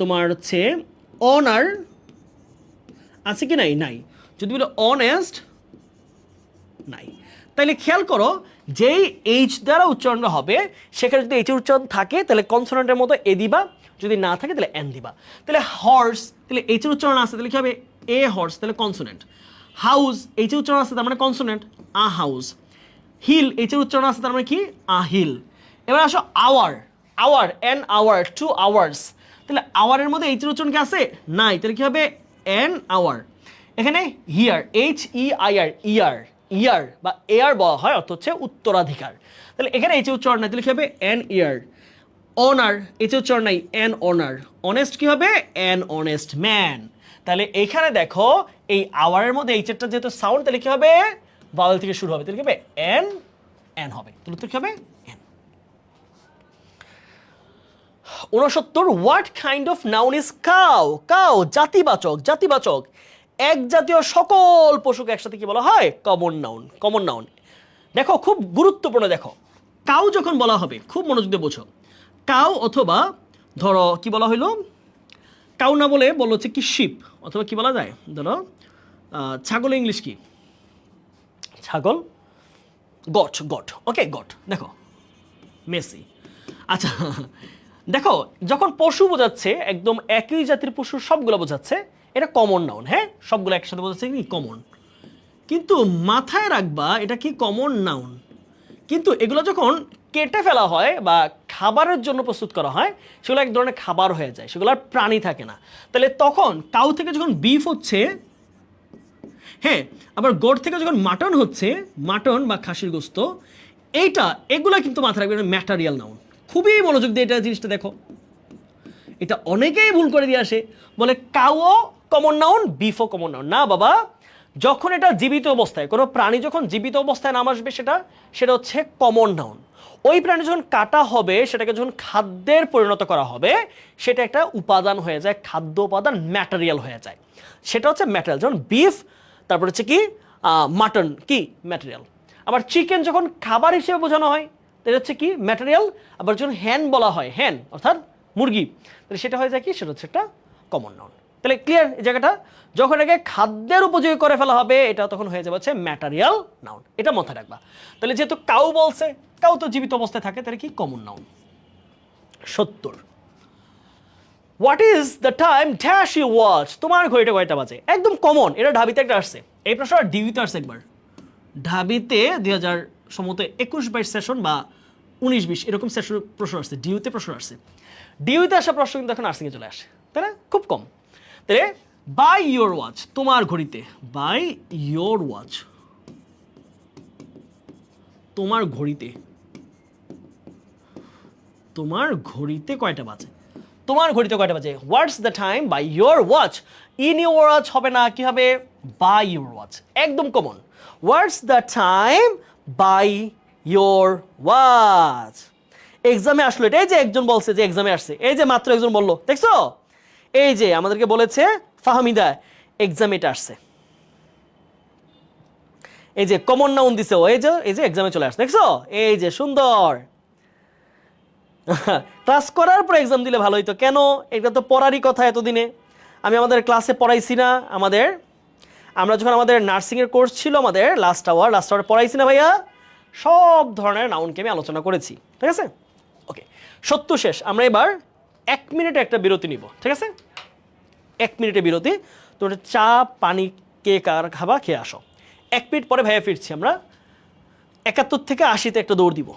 তোমার হচ্ছে অনার, আছে কি নাই? নাই। যদি বলি অনেস্ট, নাই। তাইলে খেয়াল করো, যেই এইচ দ্বারা উচ্চারণটা হবে সেখানে যদি এইচের উচ্চারণ থাকে তাহলে কনসোনেন্টের মতো এ দিবা, যদি না থাকে তাহলে এন দিবা। তাহলে হর্স, তাহলে এইচের উচ্চারণ আছে তাহলে কি হবে? এ হর্স, তাহলে কনসোনেন্ট। হাউস, এইচের উচ্চারণ আছে তার মানে কনসোনেন্ট, আ হাউস। হিল, এইচের উচ্চারণ আছে তার মানে কি? A hill. এবার আসো hour, hour, an hour, 2 hours, তাহলে আওয়ারের মধ্যে এইচের উচ্চারণ কি আছে? নাই, তাহলে কি হবে? An hour. এখানে হিয়ার, HEIR, ইয়ার, ইয়ার বা এয়ার বলা হয়, অর্থ হচ্ছে উত্তরাধিকার। তাহলে এখানে এইচের উচ্চারণ নাই, তাহলে কি হবে? এন ইয়ার। অনার, এইচের উচ্চারণ নাই, এন অনার। অনেস্ট কি হবে? N honest man. তাহলে এখানে দেখো এই আওয়ারের মধ্যে এইচেরটা যেহেতু সাউন্ড, তাহলে কি হবে? ভাওয়েল থেকে শুরু হবে, তাহলে কি হবে? এন, এন হবে। তাহলে উত্তর কি হবে? N. 69, what kind of noun is cow? Cow জাতিবাচক, জাতিবাচক এক জাতীয় সকল পশুকে একসাথে কি বলা হয়? Common noun, common noun. দেখো খুব গুরুত্বপূর্ণ, দেখো কাউ যখন বলা হবে খুব মনোযোগ দিয়ে বোঝো। কাউ অথবা ধরো কি বলা হইলো, কাউ না বলে বলো হচ্ছে কি শিপ, অথবা কি বলা যায়, ধরো ছাগল, ইংলিশ কি? ছাগল, গট, গট, ওকে গট। দেখো মেসি। আচ্ছা দেখো, যখন পশু বোঝাচ্ছে একদম একই জাতির পশু সবগুলো বোঝাচ্ছে, এটা কমন নাউন, হ্যাঁ সবগুলো একসাথে বোঝাচ্ছে কি কমন। কিন্তু মাথায় রাখবা এটা কি কমন নাউন, কিন্তু এগুলো যখন কেটে ফেলা হয় বা খাবারের জন্য প্রস্তুত করা হয় সেগুলো এক ধরনের খাবার হয়ে যায়, সেগুলো আর প্রাণী থাকে না। তাহলে তখন কাউ থেকে যখন বিফ হচ্ছে, হ্যাঁ আবার গোট থেকে যখন মাটন হচ্ছে, মাটন বা খাসির গোস্ত, এইটা এগুলো কিন্তু মাথায় রাখবে ম্যাটারিয়াল নাউন। খুবই মনোযোগ দিয়ে এটা জিনিসটা দেখো, এটা অনেকেই ভুল করে দিয়ে আসে, বলে কাউও কমন নাউন, বিফও কমন নাউন। না বাবা, যখন এটা জীবিত অবস্থায়, কোনো প্রাণী যখন জীবিত অবস্থায় নাম আসবে সেটা হচ্ছে কমন নাউন। ওই প্রাণী যখন কাটা হবে সেটাকে যখন খাদ্যের পরিণত করা হবে সেটা একটা উপাদান হয়ে যায়, খাদ্য উপাদান, ম্যাটেরিয়াল হয়ে যায়। সেটা হচ্ছে ম্যাটেরিয়াল। যেমন বিফ, তারপর হচ্ছে কি মাটন, কি ম্যাটেরিয়াল। আবার চিকেন যখন খাবার হিসেবে বোঝানো হয় এটা হচ্ছে কি ম্যাটেরিয়াল। আবার যখন হ্যান বলা হয়, হ্যান অর্থাৎ মুরগি, তাহলে সেটা হয়ে যায় কি, সেটা হচ্ছে একটা কমন নাউন। তাহলে ক্লিয়ার এই জায়গাটা? যখন এটাকে খাদ্যের উপযোগী করে ফেলা হবে এটা তখন হয়ে যাবে হচ্ছে ম্যাটেরিয়াল নাউন, এটা মাথায় রাখবা। তাহলে যেহেতু কাউ বলছে, কাউ তো জীবিত অবস্থায় থাকে, তাহলে কি common noun. 70, what is the time dash you watch, তোমার ঘড়িটা কয়টা বাজে? একদম কমন, এটা ঢাবিতে একটা আসছে, এই প্রশ্নটা ডিবিতে আসছে একবার, ঢাবিতে 2000 সম্ভবত 21-22 সেশন বা 19-20 এরকম সেশন প্রশ্ন আসছে, ডিউতে প্রশ্ন আসছে। ডিউতে আসা প্রশ্ন কিন্তু এখন নার্সিংয়ে চলে আসে, তাই না? খুব কম। তাহলে বাই ইয়োর ওয়াচ, তোমার ঘড়িতে, বাই ইয়োর ওয়াচ, তোমার ঘড়িতে, তোমার ঘড়িতে কয়টা বাজে? তোমার ঘড়িতে কয়টা বাজে? What's the time by your watch. In your watch হবে না, কি হবে? বাই ইয়োর ওয়াচ, একদম common. What's the time by your watch. এক্সামে আসলো এটা, এই যে একজন বলছে যে এক্সামে আসছে, এই যে মাত্র একজন বললো, দেখছো? এই যে আমাদেরকে বলেছে ফাহমিদা এক্সামে এটা আসছে, এই যে কমন নাউন দিছে ও, এই যে এক্সামে চলে আসছে, দেখছো? এই যে সুন্দর। ক্লাস করার পর এক্সাম দিলে ভালো হইতো, কেন? এটা তো পড়ারই কথা এতদিনে। আমি আমাদের ক্লাসে পড়াইছি না, আমরা যখন আমাদের নার্সিংয়ের কোর্স ছিল, আমাদের লাস্ট আওয়ার পড়াইছি না ভাইয়া? সব ধরনের নাউনকে আমি আলোচনা করেছি, ঠিক আছে? ওকে, 70 শেষ। আমরা এবার 1 মিনিটে একটা বিরতি নিব, ঠিক আছে? 1 মিনিটে বিরতি। তোমরা চা পানি কে কার খাবা খেয়ে আসো। 1 মিনিট পরে ভাইয়া ফিরছি আমরা। 71 থেকে 80-তে একটা দৌড় দিব।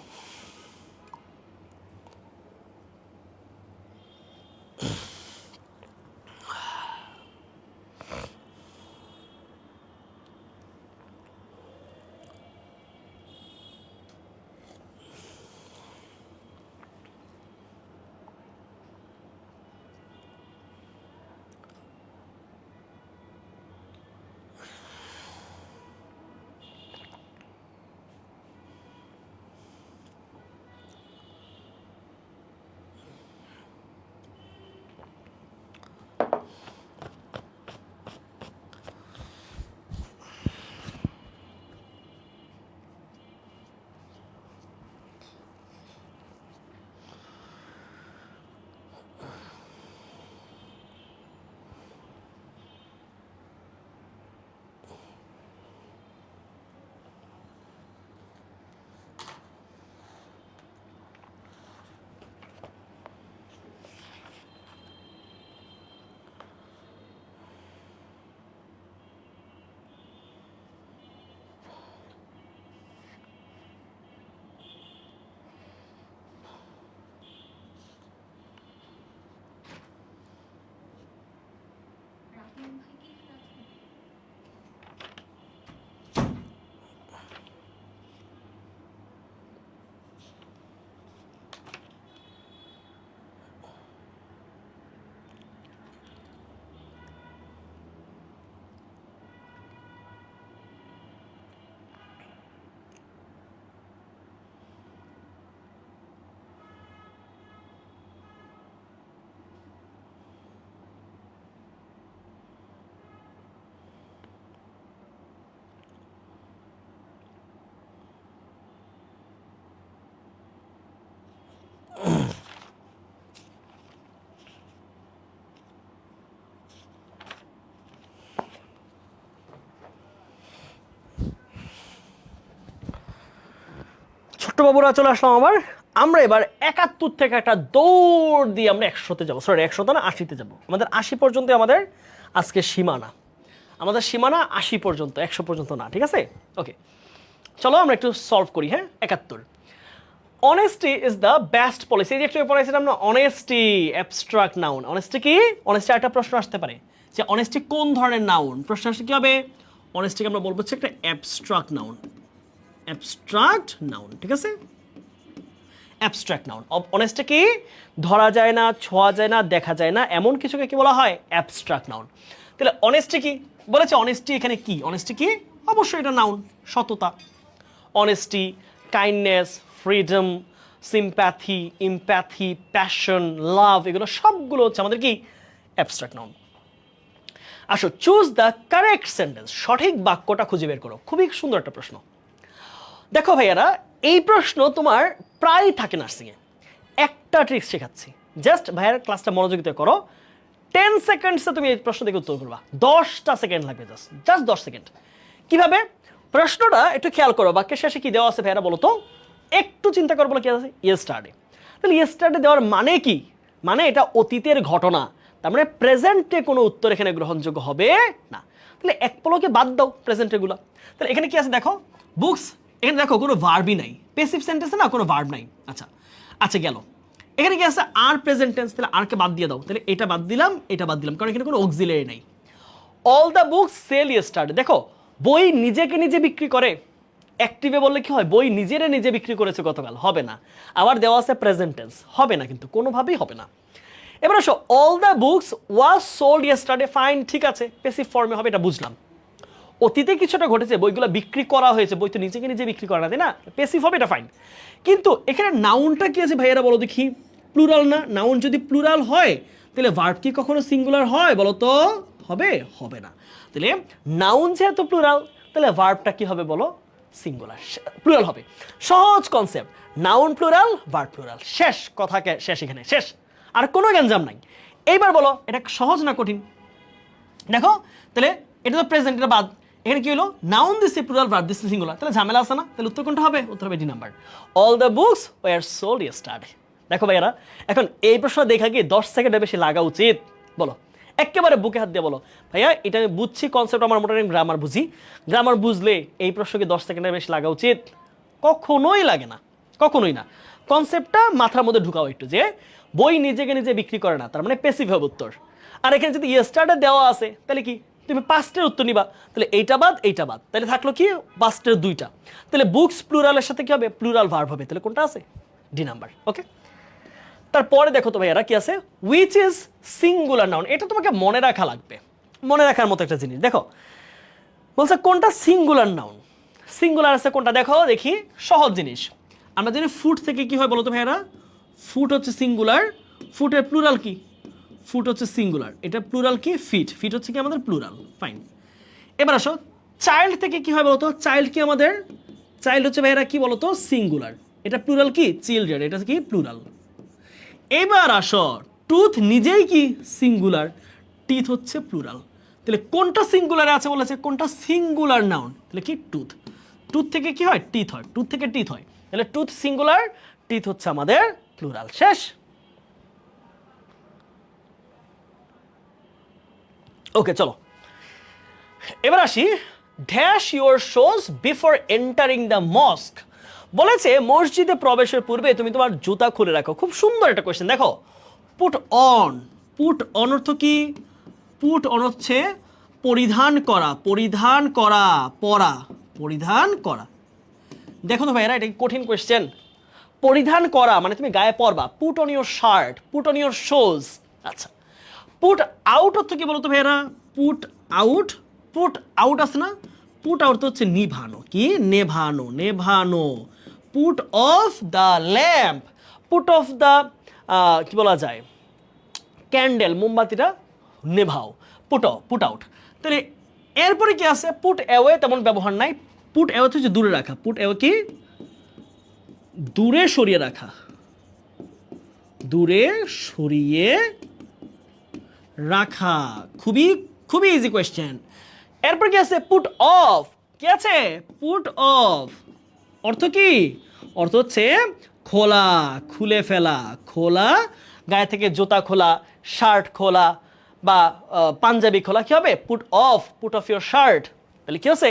ছোট্ট বাবুরা চলে আসলাম আবার। আমরা এবার 71 থেকে একটা দৌড় দিয়ে আমরা 100-তে যাবো, সরি 100 না 80-তে যাবো। আমাদের 80 পর্যন্ত আমাদের আজকে সীমানা, আমাদের সীমানা 80 পর্যন্ত, 100 পর্যন্ত না, ঠিক আছে? ওকে, চলো আমরা একটু সলভ করি। হ্যাঁ, 71, honesty is the best policy. এই যে একটু পড়াইছিলাম না, অনেস্টি অ্যাবস্ট্রাক্ট নাউন। অনেস্টি কি? অনেস্টি একটা প্রশ্ন আসতে পারে যে অনেস্টি কোন ধরনের নাউন। প্রশ্ন আসলে কি হবে? অনেস্টিকে আমরা বলবো হচ্ছে একটা অ্যাবস্ট্রাক্ট নাউন, অ্যাবস্ট্রাক্ট নাউন, ঠিক আছে? Abstract noun. অনেস্টি কি? ধরা যায় না, ছোঁয়া যায় না, দেখা যায় না, এমন কিছুকে কি বলা হয়? Abstract noun. তাহলে অনেস্টি কি বলেছে? অনেস্টি এখানে কি? অনেস্টি কি? অবশ্যই এটা নাউন, সততা। Honesty, kindness, freedom, sympathy, empathy, passion, love, এগুলো সবগুলো হচ্ছে আমাদের কি অ্যাবস্ট্রাক্ট নাউন। আসো, চুজ দ্য কারেক্ট সেন্টেন্স, সঠিক বাক্যটা খুঁজে বের করো। খুবই সুন্দর একটা প্রশ্ন। দেখো ভাইয়ারা, এই প্রশ্ন তোমার প্রায় থাকে নার্সিংয়ে। একটা ট্রিক্স শেখাচ্ছি, জাস্ট ভাইয়ার ক্লাসটা মনোযোগিতা করো। 10 সেকেন্ডসে তুমি এই প্রশ্ন থেকে উত্তর করবা। 10টা সেকেন্ড লাগবে, জাস্ট 10 সেকেন্ড। কিভাবে? প্রশ্নটা একটু খেয়াল করো, বাক্যের শেষে কি দেওয়া আছে ভাইয়ারা বলো তো? একটু চিন্তা করো, বলো কি আছে? ইয়েস্টারডে। তাহলে ইয়েস্টারডে দেওয়ার মানে কি? মানে এটা অতীতের ঘটনা, তার মানে প্রেজেন্টে কোনো উত্তর এখানে গ্রহণযোগ্য হবে না। তাহলে এক পলকে বাদ দাও প্রেজেন্টেগুলো। তাহলে এখানে কি আছে দেখো, বুকস। এখানে দেখো কোনো ভার্বই নাই, প্যাসিভ সেন্টেন্সে না কোনো ভার্ব নাই। আচ্ছা আচ্ছা, গেল। এখানে কি আছে? আর প্রেজেন্ট টেন্স, তাহলে আরকে বাদ দিয়ে দাও। তাহলে এটা বাদ দিলাম, এটা বাদ দিলাম, কারণ এখানে কোনো অক্সিলারি নাই। All the books sell yesterday. দেখো, বই নিজেকে নিজে বিক্রি করে। অ্যাক্টিভে বললে কি হয়? বই নিজেরে নিজে বিক্রি করেছে গতকাল, হবে না। আবার দেওয়া আছে প্রেজেন্ট টেন্স, হবে না, কিন্তু কোনোভাবেই হবে না। এবার আসো, all the books was sold yesterday, fine, ঠিক আছে, প্যাসিভ ফর্মে হবে, এটা বুঝলাম। অতীতে কিছুটা ঘটেছে, বইগুলো বিক্রি করা হয়েছে, বই তো নিজেকে নিজে বিক্রি করা না, তাই না? প্যাসিভ হবে, এটা ফাইন। কিন্তু এখানে নাউনটা কি আছে ভাইয়েরা বলো দেখি? প্লুরাল না? নাউন যদি প্লুরাল হয় তাহলে ভার্ব কি কখনো সিঙ্গুলার হয় বলো তো? হবে? হবে না। তাহলে নাউন যেহেতু প্লুরাল, তাহলে ভার্বটা কি হবে বলো? সিঙ্গুলার, প্লুরাল হবে। সহজ concept, noun plural, verb plural, শেষ। কথাকে শেষ, এখানে শেষ, আর কোনো গ্যাঞ্জাম নাই। এইবার বলো, এটা সহজ না কঠিন? দেখো, তাহলে এটা তো প্রেজেন্ট, এটা বাদ। এখানে কি হলো? নাউন দিচ্ছে প্লুরাল, ভার্ব দিচ্ছে সিঙ্গুলার, তাহলে ঝামেলা আছে না? তাহলে উত্তর কোনটা হবে? উত্তর হবে D number, all the books were sold yesterday. দেখো ভাইয়ারা, এখন এই প্রশ্ন দেখা কি 10 সেকেন্ডের বেশি লাগা উচিত? বলো, একেবারে বুকে হাত দিয়ে বলো। ভাইয়া, এটা আমি বুঝছি, কনসেপ্ট আমার মোটামুটি গ্রামার বুঝি। গ্রামার বুঝলে এই প্রশ্নকে 10 সেকেন্ডের বেশি লাগা উচিত? কখনোই লাগে না, কখনোই না। কনসেপ্টটা মাথার মধ্যে ঢুকাও একটু, যে বই নিজেকে নিজে বিক্রি করে না, তার মানে প্যাসিভ হবে উত্তর। আর এখানে যদি ইয়েস্টারডে দেওয়া আছে, তাহলে কি তুমি পাস্টের উত্তর নিবা। তাহলে এইটা বাদ, এইটা বাদ, তাহলে থাকলো কি? পাস্টের দুইটা। তাহলে বুকস প্লুরালের সাথে কি হবে? প্লুরাল ভার্ব হবে। তাহলে কোনটা আছে? D number. ওকে, তারপরে দেখো তো ভাইয়ারা কি আছে? Which is singular noun. এটা তোমাকে মনে রাখা লাগবে, মনে রাখার মতো একটা জিনিস। দেখো বলছে কোনটা সিঙ্গুলার নাউন। সিঙ্গুলার আছে কোনটা? দেখো দেখি, সহজ জিনিস। আমরা জানি ফুট থেকে কি হয় বলো তো ভাইয়ারা? ফুট হচ্ছে সিঙ্গুলার, ফুটের প্লুরাল কি? ফুট হচ্ছে সিঙ্গুলার, এটা প্লুরাল কি? ফিট। ফিট হচ্ছে কি আমাদের প্লুরাল, ফাইন। এবার আসো, চাইল্ড থেকে কি হয় বলতো? চাইল্ড কি আমাদের? চাইল্ড হচ্ছে ভাইয়ারা কি বলতো? সিঙ্গুলার, এটা প্লুরাল কি? চিলড্রেন, এটা কি? প্লুরাল। এবার আসো, টুথ নিজেই কি? সিঙ্গুলার, টিথ হচ্ছে প্লুরাল। তাহলে কোনটা সিঙ্গুলারে আছে বলেছে? কোনটা সিঙ্গুলার নাউন? তাহলে কি? টুথ। টুথ থেকে কি হয়? টিথ হয়, টুথ থেকে টিথ হয়। তাহলে টুথ সিঙ্গুলার, টিথ হচ্ছে আমাদের প্লুরাল। শেষ। ওকে, চলো এবার আসি। Dash your shows before entering the mosque. বলেছে মসজিদে প্রবেশের পূর্বে তুমি তোমার জুতা খুলে রাখো। খুব সুন্দর একটা কোয়েশ্চেন। দেখো, পুট অন। পুট অন অর্থ কি? পুট অন হচ্ছে পরিধান করা, পরিধান করা, পরা, পরিধান করা। দেখো তো ভাইরা, এটা কঠিন কোয়েশ্চেন। পরিধান করা মানে তুমি গায়ে পরবা। Put on your shirt, put on your shoes. আচ্ছা, পুট আউট অর্থ কি বলতো ভাইরা? পুট আউট, পুট আউট আছে না? পুট আউট হচ্ছে নিভানো, কি? নেভানো, নেভানো। Put off the lamp, put off the কি বলা যায়, ক্যান্ডেল, মোমবাতিটা নেভাও। Put out. তাহলে এরপরে কি আছে? পুট অ্যাওয়ে তেমন ব্যবহার নাই। পুট অ্যাওয়ে হচ্ছে দূরে রাখা। পুট অ্যাওয়ে কি? দূরে সরিয়ে রাখা, দূরে সরিয়ে রাখা। খুবই খুবই ইজি কোয়েশ্চেন। এরপর কি আছে? Put off. কি আছে? পুট অফ অর্থ কি? অর্থ হচ্ছে খোলা, খুলে ফেলা। খোলা, গায়ে থেকে জুতা খোলা, শার্ট খোলা, বা পাঞ্জাবি খোলা। কি হবে? Put off, put off your shirt. তাহলে কি হচ্ছে?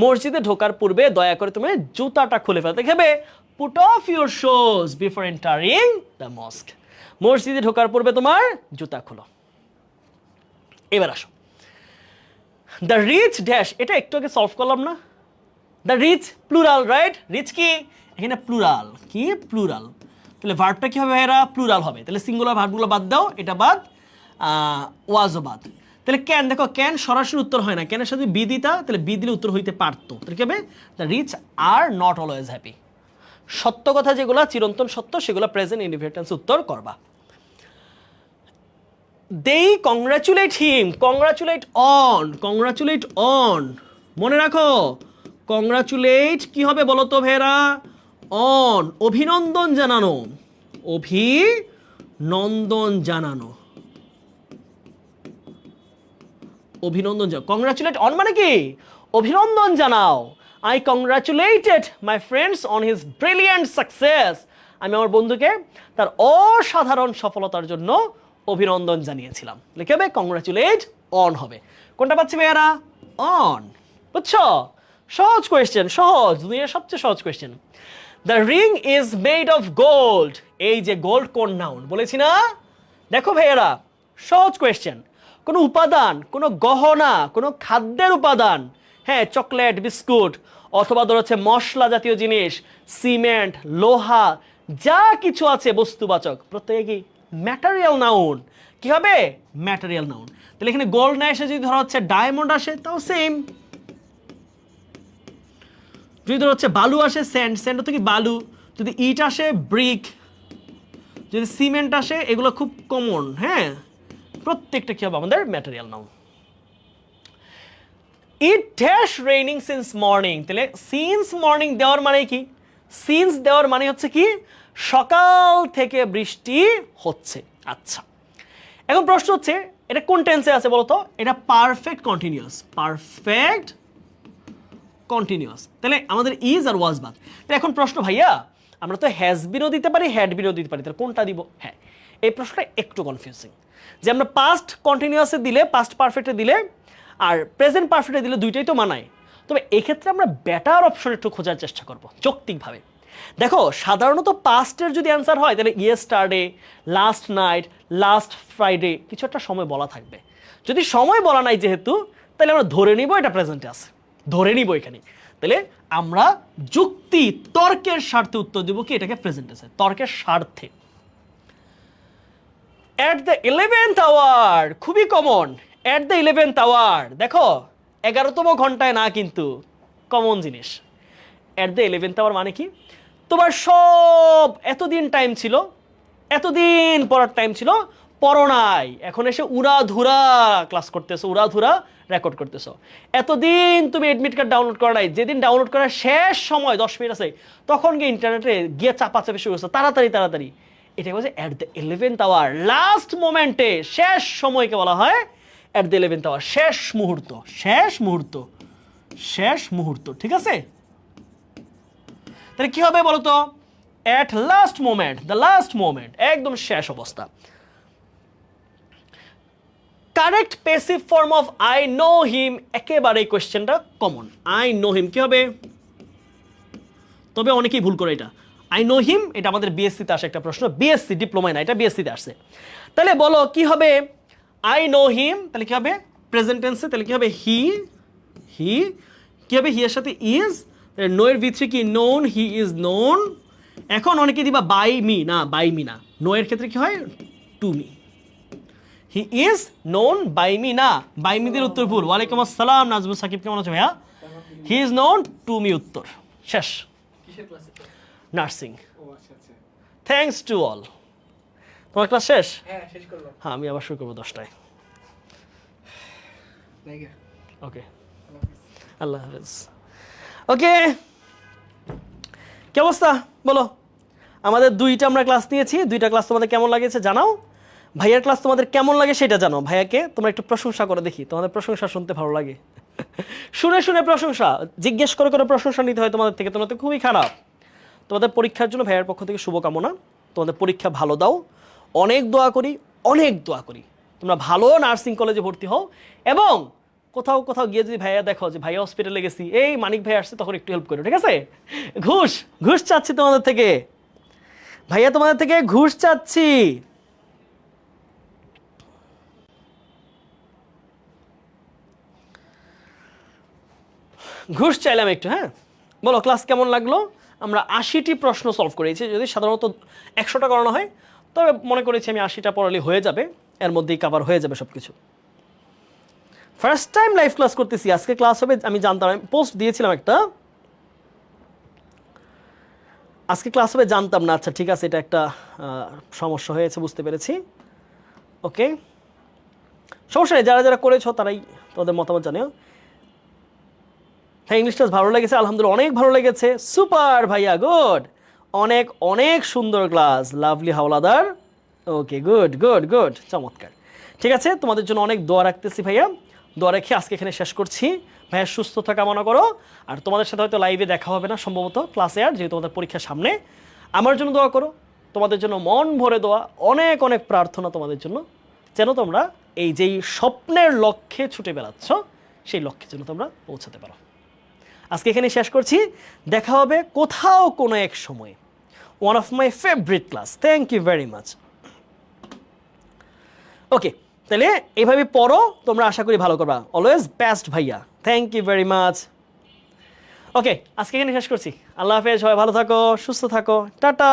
মসজিদে ঢোকার পূর্বে দয়া করে তুমি জুতাটা খুলে ফেলতে হবে। Put off your shows before entering the mosque. মসজিদে ঢোকার পূর্বে তোমার জুতা খোলো। এবার আসো, দ্য রিচ ড্যাশ। এটা একটু আগে সলভ করলাম না? The rich plural, right? Rich কি? এখানে প্লুরাল, কি? প্লুরাল। তাহলে ভার্বটা কি হবে ভাইরা? প্লুরাল হবে। তাহলে সিঙ্গুলার ভার্বগুলো বাদ দাও, এটা বাদ, ওয়াজও বাদ। তাহলে ক্যান, দেখো ক্যান সরাসরি উত্তর হয় না। ক্যানের সাথে বি দিতা, তাহলে বি দিলে উত্তর হইতে পারতো। তাহলে কি হবে? The rich are not always happy. সত্য কথা যেগুলো চিরন্তন সত্য সেগুলো প্রেজেন্ট ইনডিফিনিট টেন্সে উত্তর করবা। they congratulate him, congratulate on, মনে রাখো কংগ্রাচুলেট কি হবে বলো তো ভেরা, অন, অভিনন্দন জানানো, অভিনন্দন জানানো, অভিনন্দন জানাও। কংগ্রাচুলেট অন মানে কি, অভিনন্দন জানাও। I congratulated my friends on his brilliant success, আমি আমার বন্ধুকে তার অসাধারণ সফলতার জন্য অভিনন্দন জানিয়েছিলাম। লিখে হবে কংগ্রাচুলেট অন হবে। কোনটা পাচ্ছি মেয়েরা, অন। বুঝছো, সহজ কোয়েশ্চেন, সহজ, দুনিয়ার সবচেয়ে সহজ question. The ring is made of gold, এই যে গোল্ড কোন নাউন বলেছি না, দেখো ভাইয়েরা সহজ কোয়েশ্চেন। কোনো উপাদান, কোনো গহনা, কোনো খাদ্যের উপাদান, হ্যাঁ চকলেট, বিস্কুট, অথবা ধর হচ্ছে মশলা জাতীয় জিনিস, সিমেন্ট, লোহা, যা কিছু আছে বস্তুবাচক প্রত্যেকে কি ম্যাটেরিয়াল নাউন। কি হবে, ম্যাটেরিয়াল নাউন। তাহলে এখানে গোল্ড না এসে যদি ধরা হচ্ছে ডায়মন্ড আসে তাও সেম। যদি ধর হচ্ছে বালু আসে স্যান্ড, স্যান্ড তো কি বালু, যদি ইট আসে ব্রিক, যদি সিমেন্ট আসে, এগুলো খুব কমন, হ্যাঁ প্রত্যেকটা কি হবে আমাদের material noun. It dash raining since morning, তাহলে সিন্স মর্নিং দেওয়ার মানে কি, সিন্স দেওয়ার মানে হচ্ছে কি সকাল থেকে বৃষ্টি হচ্ছে। আচ্ছা, এখন প্রশ্ন হচ্ছে এটা কোন টেন্সে আছে বলতো, এটা পারফেক্ট কন্টিনিউয়াস, পারফেক্ট কন্টিনিউয়াস। তাহলে আমাদের ইজ আর ওয়াজ বাদ। তাহলে এখন প্রশ্ন ভাইয়া আমরা তো হ্যাজ বিনও দিতে পারি, হ্যাড বিনও দিতে পারি, তাহলে কোনটা দিব? হ্যাঁ, এই প্রশ্নটা একটু কনফিউজিং, যে আমরা পাস্ট কন্টিনিউয়াসে দিলে, পাস্ট পারফেক্টে দিলে আর প্রেজেন্ট পারফেক্টে দিলে দুইটাই তো মানায়। তবে এক্ষেত্রে আমরা বেটার অপশন একটু খোঁজার চেষ্টা করব যৌক্তিকভাবে। দেখো সাধারণত পাস্টের যদি অ্যান্সার হয় তাহলে yesterday, last night, last Friday, কিছু একটা সময় বলা থাকবে। যদি সময় বলা নাই যেহেতু, তাহলে আমরা ধরে নিব এটা প্রেজেন্টে আছে, ধরে নিব এখানে। তাহলে আমরা যুক্তি তর্কের স্বার্থে উত্তর দেব কি এটাকে প্রেজেন্ট আছে, তর্কের স্বার্থে। এট দ্য 11th আওয়ার, খুবই common, at the 11th hour, দেখো 11তম ঘন্টায় না, কিন্তু কমন জিনিস। এট দ্য 11th আওয়ার মানে কি, তোমার সব এতদিন টাইম ছিল, এতদিন পড়ার টাইম ছিল, পড়ো নাই, এখন এসে উড়াধুরা ক্লাস করতেছো, উড়াধুরা রেকর্ড করতেছো। এতদিন তুমি এডমিট কার্ড ডাউনলোড করা নাই, যেদিন ডাউনলোড করার শেষ সময় 10 মিনিট আছে তখন গিয়ে ইন্টারনেটে গিয়ে চাপাচাপি শুরু করছো, তাড়াতাড়ি তাড়াতাড়ি। এটা বলছে at the 11th hour, last মোমেন্টে, শেষ সময়কে বলা হয় অ্যাট দ্য 11th আওয়ার, শেষ মুহূর্ত, শেষ মুহূর্ত, শেষ মুহূর্ত, ঠিক আছে? তাহলে কি হবে বলতো, at last moment, the last moment, একদম শেষ অবস্থা। Correct passive form of I know him, একেবারে এই কোয়েশ্চেনটা কমন। আই নো হিম কি হবে, তবে অনেকেই ভুল করে এটা। আই নো হিম এটা আমাদের বিএসসিতে আসে একটা প্রশ্ন, বিএসসি ডিপ্লোমায় না, এটা বিএসসিতে আসছে। তাহলে বলো কি হবে, আই নো হিম, তাহলে কি হবে প্রেজেন্ট টেন্সে, তাহলে কি হবে হি, হি কি হবে, হি এর সাথে ইজ, নো এর ভিতরে কি নোন, হি ইজ নোন। এখন অনেকে দিবা বাই মি, না বাই মি না, নো এর ক্ষেত্রে কি হয় to me. He is known by me, না বাই মি দের উত্তর ভুল। ওয়ালাইকুম আসসালাম নাজমুল সাকিব, কেমন আছো ভাইয়া? He is known to me উত্তর, শেষ। Nursing, thanks to all. তোমার ক্লাস শেষ? হ্যাঁ আমি আবার শুরু করবো 10টায়। ওকে, আল্লাহ হাফেজ। ওকে, কি অবস্থা বলো? আমাদের 2টা আমরা ক্লাস নিয়েছি, 2টা ক্লাস তোমাদের কেমন লাগেছে জানাও। ভাইয়ার ক্লাস তোমাদের কেমন লাগে সেটা জানো। ভাইয়াকে তোমরা একটু প্রশংসা করে দেখি, তোমাদের প্রশংসা শুনতে ভালো লাগে। শুনে শুনে প্রশংসা, জিজ্ঞেস করে করে প্রশংসা নিতে হয় তোমাদের থেকে, তোমরা তো খুবই খারাপ। তোমাদের পরীক্ষার জন্য ভাইয়ার পক্ষ থেকে শুভকামনা, তোমাদের পরীক্ষা ভালো দাও, অনেক দোয়া করি, অনেক দোয়া করি তোমরা ভালো নার্সিং কলেজে ভর্তি হও। এবং কোথাও কোথাও গিয়ে যদি ভাইয়া দেখো যে ভাইয়া হসপিটালে গেছি, এই মানিক ভাই আসছে, তখন একটু হেল্প করো, ঠিক আছে? ঘুষ, ঘুষ চাচ্ছি তোমাদের থেকে ভাইয়া, তোমাদের থেকে ঘুষ চাচ্ছি। ঘুষ চাইলাম একটু, হ্যাঁ বলো ক্লাস কেমন লাগলো? আমরা 80টি প্রশ্ন সলভ করেছি, যদি সাধারণত 100টা করানো হয় তবে মনে করেছি আমি 80টা পড়ালে হয়ে যাবে, এর মধ্যেই কভার হয়ে যাবে সব কিছু। ফার্স্ট টাইম লাইভ ক্লাস করতেছি, আজকে ক্লাস হবে আমি জানতাম, আমি পোস্ট দিয়েছিলাম একটা। আজকে ক্লাস হবে জানতাম না, আচ্ছা ঠিক আছে, এটা একটা সমস্যা হয়েছে, বুঝতে পেরেছি। ওকে, সমস্যা নেই, যারা যারা করেছো তারাই তাদের মতামত জানিও। হ্যাঁ, ইংলিশটা ভালো লেগেছে, আলহামদুলিল্লাহ অনেক ভালো লেগেছে, সুপার ভাইয়া, গুড, অনেক অনেক সুন্দর ক্লাস, লাভলি হাওলাদার। ওকে, গুড গুড গুড, চমৎকার। ঠিক আছে, তোমাদের জন্য অনেক দোয়া রাখতেছি ভাইয়া, দোয়া রেখে আজকে এখানে শেষ করছি। ভাইয়া সুস্থতা কামনা করো, আর তোমাদের সাথে হয়তো লাইভে দেখা হবে না সম্ভবত ক্লাসে, আর যেহেতু তোমাদের পরীক্ষার সামনে। আমার জন্য দোয়া করো, তোমাদের জন্য মন ভরে দোয়া, অনেক অনেক প্রার্থনা তোমাদের জন্য, যেন তোমরা এই যেই স্বপ্নের লক্ষ্যে ছুটে বেড়াচ্ছ সেই লক্ষ্যে যেন তোমরা পৌঁছাতে পারো। আজকে এখানে শেষ করছি, দেখা হবে কোথাও কোনো এক সময়ে। One of my favorite class, thank you very much. Okay, তাহলে এইভাবে পড়ো তোমরা, আশা করি ভালো করবা। অলওয়েজ বেস্ট ভাইয়া, thank you very much. Okay, আজকে এখানে শেষ করছি, আল্লাহ হাফেজ, সবাই ভালো থাকো, সুস্থ থাকো, টাটা।